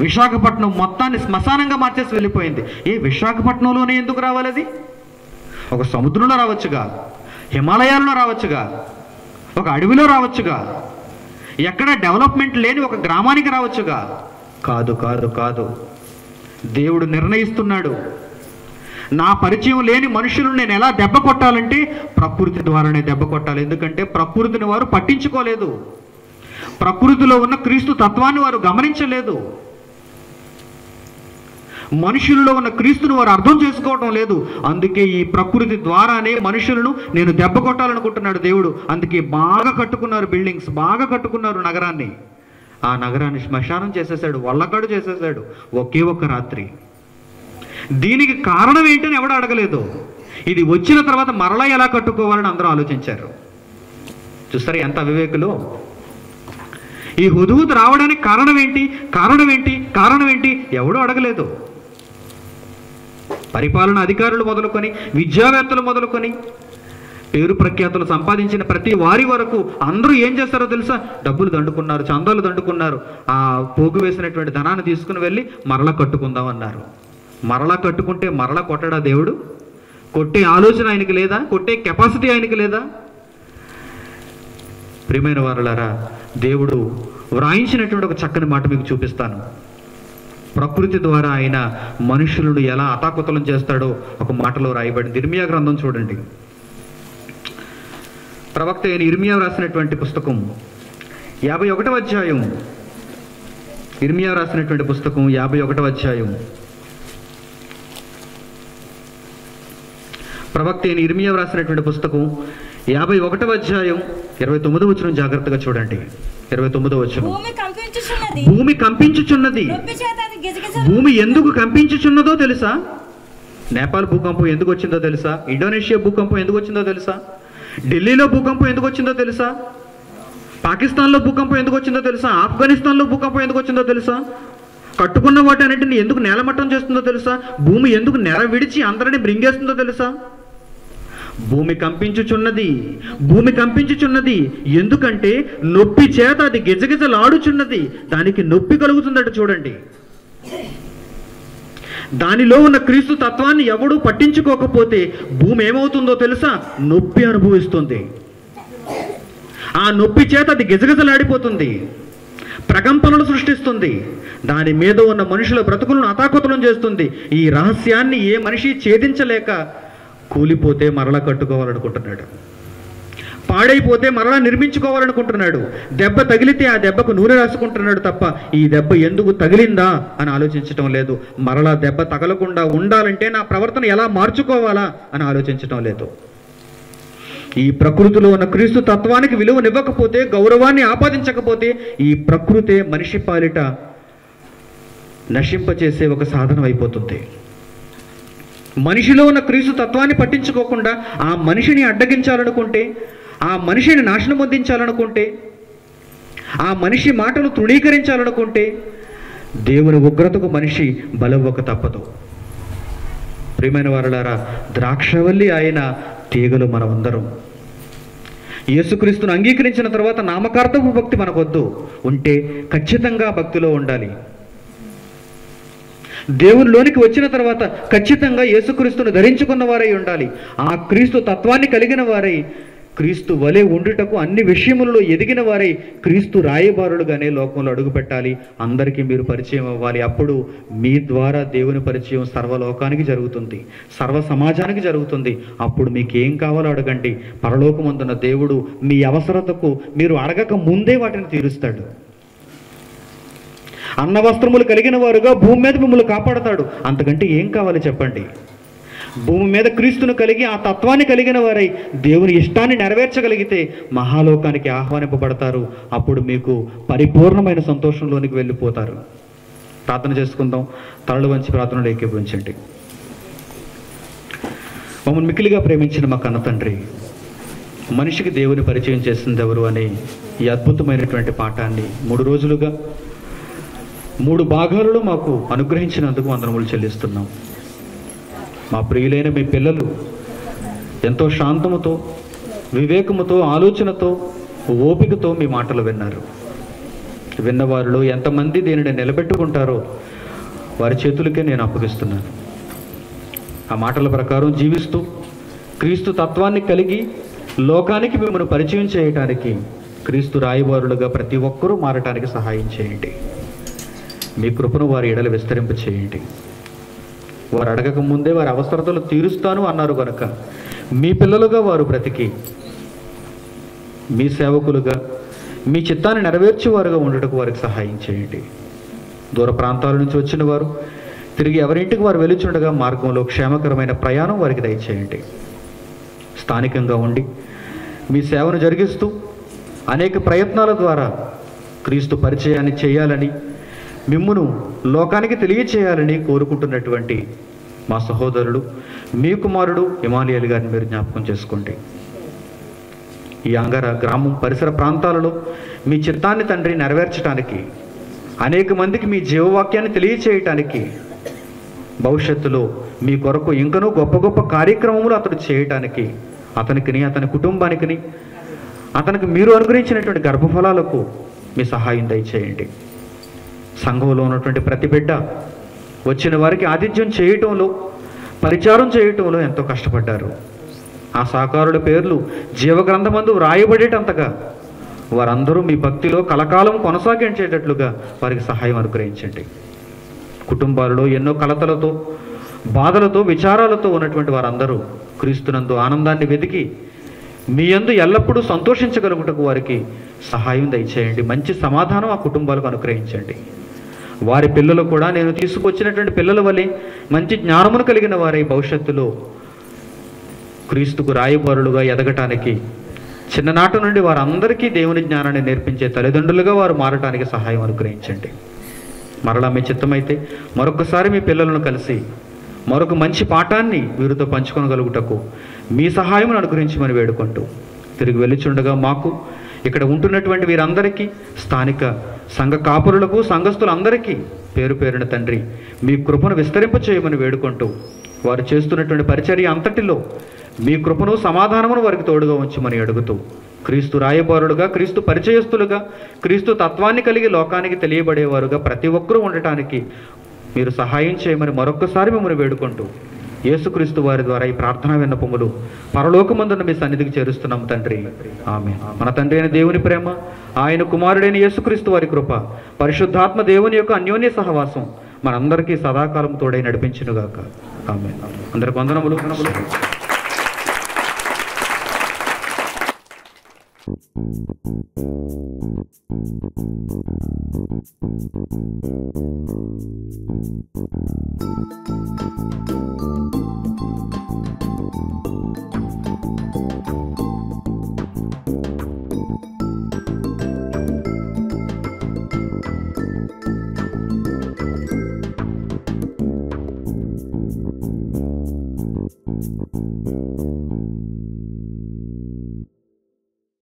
విశాఖపట్నం మొత్తాన్ని శ్మశానంగా మార్చేసి వెళ్ళిపోయింది. విశాఖపట్నంలోనే ఎందుకు రావాలి? అది ఒక సముద్రంలో రావచ్చుగా, హిమాలయాల్లో రావచ్చుగా, ఒక అడవిలో రావచ్చుగా, ఎక్కడ డెవలప్మెంట్ లేని ఒక గ్రామానికి రావచ్చుగా. కాదు కాదు కాదు, దేవుడు నిర్ణయిస్తున్నాడు. నా పరిచయం లేని మనుషులను నేను ఎలా దెబ్బ కొట్టాలంటే ప్రకృతి ద్వారానే దెబ్బ కొట్టాలి. ఎందుకంటే ప్రకృతిని వారు పట్టించుకోలేదు, ప్రకృతిలో ఉన్న క్రీస్తు తత్వాన్ని వారు గమనించలేదు, మనుషుల్లో ఉన్న క్రీస్తును వారు అర్థం చేసుకోవటం లేదు. అందుకే ఈ ప్రకృతి ద్వారానే మనుషులను నేను దెబ్బ కొట్టాలనుకుంటున్నాడు దేవుడు. అందుకే బాగా కట్టుకున్నారు బిల్డింగ్స్, బాగా కట్టుకున్నారు నగరాన్ని. ఆ నగరాన్ని శ్మశానం చేసేసాడు, వల్లకాడు చేసేసాడు ఒకే ఒక్క రాత్రి. దీనికి కారణం ఏంటని ఎవడు అడగలేదు. ఇది వచ్చిన తర్వాత మరలా ఎలా కట్టుకోవాలని అందరూ ఆలోచించారు. చూస్తారా ఎంత అవివేకులు? ఈ హుదూద్ రావడానికి కారణం ఏంటి, కారణం ఏంటి, కారణం ఏంటి ఎవడూ అడగలేదు. పరిపాలన అధికారులు మొదలుకొని, విద్యావేత్తలు మొదలుకొని, పేరు ప్రఖ్యాతులు సంపాదించిన ప్రతి వారి వరకు అందరూ ఏం చేస్తారో తెలుసా? డబ్బులు దండుకున్నారు, చందాలు దండుకున్నారు. ఆ పోగు వేసినటువంటి ధనాన్ని తీసుకుని వెళ్ళి మరలా కట్టుకుందామన్నారు. మరలా కట్టుకుంటే మరలా కొట్టడా దేవుడు? కొట్టే ఆలోచన ఆయనకి లేదా? కొట్టే కెపాసిటీ ఆయనకి లేదా? ప్రియమైన వారలారా, దేవుడు వ్రాయించినటువంటి ఒక చక్కని మాట మీకు చూపిస్తాను. ప్రకృతి ద్వారా ఆయన మనుషులను ఎలా అతాకుతలం చేస్తాడో ఒక మాటలో రాయబడింది. ఇర్మియా గ్రంథం చూడండి. ప్రవక్త అయిన ఇర్మియా రాసినటువంటి పుస్తకం 51వ అధ్యాయం. ఇర్మియా రాసినటువంటి పుస్తకం 51వ అధ్యాయం. ప్రవక్త అయిన ఇర్మియా రాసినటువంటి పుస్తకం 51వ అధ్యాయం 29వ వచనం జాగ్రత్తగా చూడండి. 29వ వచనం. భూమి కంపించుచున్నది. భూమి ఎందుకు కంపించుచున్నదో తెలుసా? నేపాల్ భూకంపం ఎందుకు వచ్చిందో తెలుసా? ఇండోనేషియా భూకంపం ఎందుకు వచ్చిందో తెలుసా? ఢిల్లీలో భూకంపం ఎందుకు వచ్చిందో తెలుసా? పాకిస్తాన్లో భూకంపం ఎందుకు వచ్చిందో తెలుసా? ఆఫ్ఘనిస్తాన్లో భూకంపం ఎందుకు వచ్చిందో తెలుసా? కట్టుకున్న వాటన్నిటిని ఎందుకు నేలమట్టం చేస్తుందో తెలుసా? భూమి ఎందుకు నెర విడిచి అందరినీ బ్రింగేస్తుందో తెలుసా? భూమి కంపించుచున్నది, భూమి కంపించుచున్నది. ఎందుకంటే నొప్పి చేత అది గిజగిజలాడుచున్నది. దానికి నొప్పి కలుగుతుందట. చూడండి, దానిలో ఉన్న క్రీస్తు తత్వాన్ని ఎవడూ పట్టించుకోకపోతే భూమి ఏమవుతుందో తెలుసా? నొప్పి అనుభవిస్తుంది. ఆ నొప్పి చేత అది గిజగిజలాడిపోతుంది, ప్రకంపనలు సృష్టిస్తుంది, దాని మీద ఉన్న మనుషుల బ్రతుకులను అతాకుతలం చేస్తుంది. ఈ రహస్యాన్ని ఏ మనిషి ఛేదించలేక కూలిపోతే మరలా కట్టుకోవాలనుకుంటున్నాడు, పాడైపోతే మరలా నిర్మించుకోవాలనుకుంటున్నాడు, దెబ్బ తగిలితే ఆ దెబ్బకు నూనె రాసుకుంటున్నాడు తప్ప ఈ దెబ్బ ఎందుకు తగిలిందా అని ఆలోచించటం లేదు. మరలా దెబ్బ తగలకుండా ఉండాలంటే నా ప్రవర్తన ఎలా మార్చుకోవాలా అని ఆలోచించటం లేదు. ఈ ప్రకృతిలో ఉన్న క్రీస్తు తత్వానికి విలువనివ్వకపోతే, గౌరవాన్ని ఆపాదించకపోతే ఈ ప్రకృతే మనిషి పాలిట నశింపచేసే ఒక సాధనం అయిపోతుంది. మనిషిలో ఉన్న క్రీస్తు తత్వాన్ని పట్టించుకోకుండా ఆ మనిషిని అడ్డగించాలనుకుంటే, ఆ మనిషిని నాశనం పొందించాలనుకుంటే, ఆ మనిషి మాటలు తృణీకరించాలనుకుంటే దేవుని ఉగ్రతకు మనిషి బలవ్వక తప్పదు. ప్రియమైన వారలారా, ద్రాక్షవల్లి ఆయన తీగలు మనమందరం. యేసుక్రీస్తును అంగీకరించిన తర్వాత నామకార్థపు భక్తి మనకొద్దు, ఉంటే ఖచ్చితంగా భక్తిలో ఉండాలి. దేవునిలోనికి వచ్చిన తర్వాత ఖచ్చితంగా యేసుక్రీస్తును ధరించుకున్న వారై ఉండాలి. ఆ క్రీస్తు తత్వాన్ని కలిగిన వారై, క్రీస్తు వలె ఉండుటకు అన్ని విషయములలో ఎదిగిన వారై క్రీస్తు రాయబారులుగానే లోకంలో అడుగుపెట్టాలి. అందరికీ మీరు పరిచయం అవ్వాలి. అప్పుడు మీ ద్వారా దేవుని పరిచయం సర్వలోకానికి జరుగుతుంది, సర్వ సమాజానికి జరుగుతుంది. అప్పుడు మీకు ఏం కావాలో అడగండి, పరలోకమందున్న దేవుడు మీ అవసరతకు మీరు అడగక ముందే వాటిని తీరుస్తాడు. అన్న వస్త్రములు కలిగిన వారుగా భూమి మీద మిమ్మల్ని కాపాడతాడు. అంతకంటే ఏం కావాలి చెప్పండి? భూమి మీద క్రీస్తును కలిగి ఆ తత్వాన్ని కలిగిన వారై దేవుని ఇష్టాన్ని నెరవేర్చగలిగితే మహాలోకానికి ఆహ్వానింపబడతారు. అప్పుడు మీకు పరిపూర్ణమైన సంతోషంలోనికి వెళ్ళిపోతారు. ప్రార్థన చేసుకుందాం. తలలు వంచి ప్రార్థనలు ఏకీభవించండి. మమ్మల్ని మిక్కిలిగా ప్రేమించిన మా కన్న తండ్రి, మనిషికి దేవుని పరిచయం చేసింది ఎవరు అనే ఈ అద్భుతమైనటువంటి పాఠాన్ని 3 రోజులుగా 3 భాగాలలో మాకు అనుగ్రహించినందుకు వందనములు చెల్లిస్తున్నాం. మా ప్రియులైన మీ పిల్లలు ఎంతో శాంతముతో, వివేకముతో, ఆలోచనతో, ఓపికతో మీ మాటలు విన్నారు. విన్నవారిలో ఎంతమంది దీనిని నిలబెట్టుకుంటారో వారి చేతులకే నేను అప్పగిస్తున్నాను. ఆ మాటల ప్రకారం జీవిస్తూ క్రీస్తు తత్వాన్ని కలిగి లోకానికి మిమ్మల్ని పరిచయం చేయడానికి క్రీస్తు రాయబారులుగా ప్రతి ఒక్కరూ మారటానికి సహాయం చేయండి. మీ కృపను వారి ఎడల విస్తరింప చేయండి. వారు అడగక ముందే వారి అవసరతలు తీరుస్తాను అన్నారు కనుక మీ పిల్లలుగా వారు బ్రతికి మీ సేవకులుగా మీ చిత్తాన్ని నెరవేర్చేవారుగా ఉండటకు వారికి సహాయం చేయండి. దూర ప్రాంతాల నుంచి వచ్చిన వారు తిరిగి ఎవరింటికి వారు వెలుచుండగా మార్గంలో క్షేమకరమైన ప్రయాణం వారికి దయచేయండి. స్థానికంగా ఉండి మీ సేవను జరిగిస్తూ అనేక ప్రయత్నాల ద్వారా క్రీస్తు పరిచయాన్ని చేయాలని, మిమ్మును లోకానికి తెలియచేయాలని కోరుకుంటున్నటువంటి మా సహోదరుడు, మీ కుమారుడు ఇమానుయేల్ గారిని మీరు జ్ఞాపకం చేసుకోండి. ఈ అంగర గ్రామం పరిసర ప్రాంతాలలో మీ చిత్తాన్ని తండ్రి నెరవేర్చడానికి, అనేక మందికి మీ జీవవాక్యాన్ని తెలియచేయటానికి, భవిష్యత్తులో మీ కొరకు ఇంకనూ గొప్ప గొప్ప కార్యక్రమములు అతడు చేయటానికి, అతనికిని అతని కుటుంబానికిని అతనికి మీరు అనుగ్రహించినటువంటి గర్భఫలాలకు మీ సహాయం దయచేయండి. సంఘంలో ఉన్నటువంటి ప్రతి బిడ్డ వచ్చిన వారికి ఆతిథ్యం చేయటంలో, పరిచారం చేయటంలో ఎంతో కష్టపడ్డారు. ఆ సహకారుల పేర్లు జీవగ్రంథమందు వ్రాయబడేటంతగా వారందరూ మీ భక్తిలో కలకాలం కొనసాగించేటట్లుగా వారికి సహాయం అనుగ్రహించండి. కుటుంబాలలో ఎన్నో కలతలతో, బాధలతో, విచారాలతో ఉన్నటువంటి వారందరూ క్రీస్తునందు ఆనందాన్ని వెతికి మీ యందు ఎల్లప్పుడూ సంతోషించగలుగుటకు వారికి సహాయం దయచేయండి. మంచి సమాధానం ఆ కుటుంబాలకు అనుగ్రహించండి. వారి పిల్లలు కూడా నేను తీసుకొచ్చినటువంటి పిల్లల వలె మంచి జ్ఞానమును కలిగిన వారి భవిష్యత్తులో క్రీస్తుకు రాయబారులుగా ఎదగటానికి, చిన్ననాటి నుండి వారందరికీ దేవుని జ్ఞానాన్ని నేర్పించే తల్లిదండ్రులుగా వారు మారటానికి సహాయం అనుగ్రహించండి. మరలా మీ చిత్తమైతే మరొకసారి మీ పిల్లలను కలిసి మరొక మంచి పాఠాన్ని వీరితో పంచుకోగలుగుటకు మీ సహాయమును అనుగ్రహించమని వేడుకుంటూ తిరిగి వెళ్ళిచుండగా మాకు, ఇక్కడ ఉంటున్నటువంటి వీరందరికీ, స్థానిక సంఘ కాపురులకు, సంఘస్థులందరికీ పేరు పేరున తండ్రి మీ కృపను విస్తరింప చేయమని వేడుకుంటూ వారు చేస్తున్నటువంటి పరిచర్య అంతటిలో మీ కృపను, సమాధానమును వారికి తోడుగా ఉంచమని అడుగుతూ క్రీస్తు రాయబారులుగా, క్రీస్తు పరిచయస్తులుగా, క్రీస్తు తత్వాన్ని కలిగి లోకానికి తెలియబడేవారుగా ప్రతి ఒక్కరూ ఉండటానికి మీరు సహాయం చేయమని మరొక్కసారి మిమ్మల్ని వేడుకుంటూ యేసుక్రీస్తు వారి ద్వారా ఈ ప్రార్థనా విన్నపములు పరలోకమందున మీ సన్నిధికి చేరుస్తున్నాం తండ్రి. ఆమేన్. మన తండ్రి అయిన దేవుని ప్రేమ, ఆయన కుమారుడైన యేసుక్రీస్తు వారి కృప, పరిశుద్ధాత్మ దేవుని యొక్క అన్యోన్య సహవాసం మనందరికీ సదాకాలం తోడై నడిపించునుగాక. ఆమేన్. అందరికి వందనములు.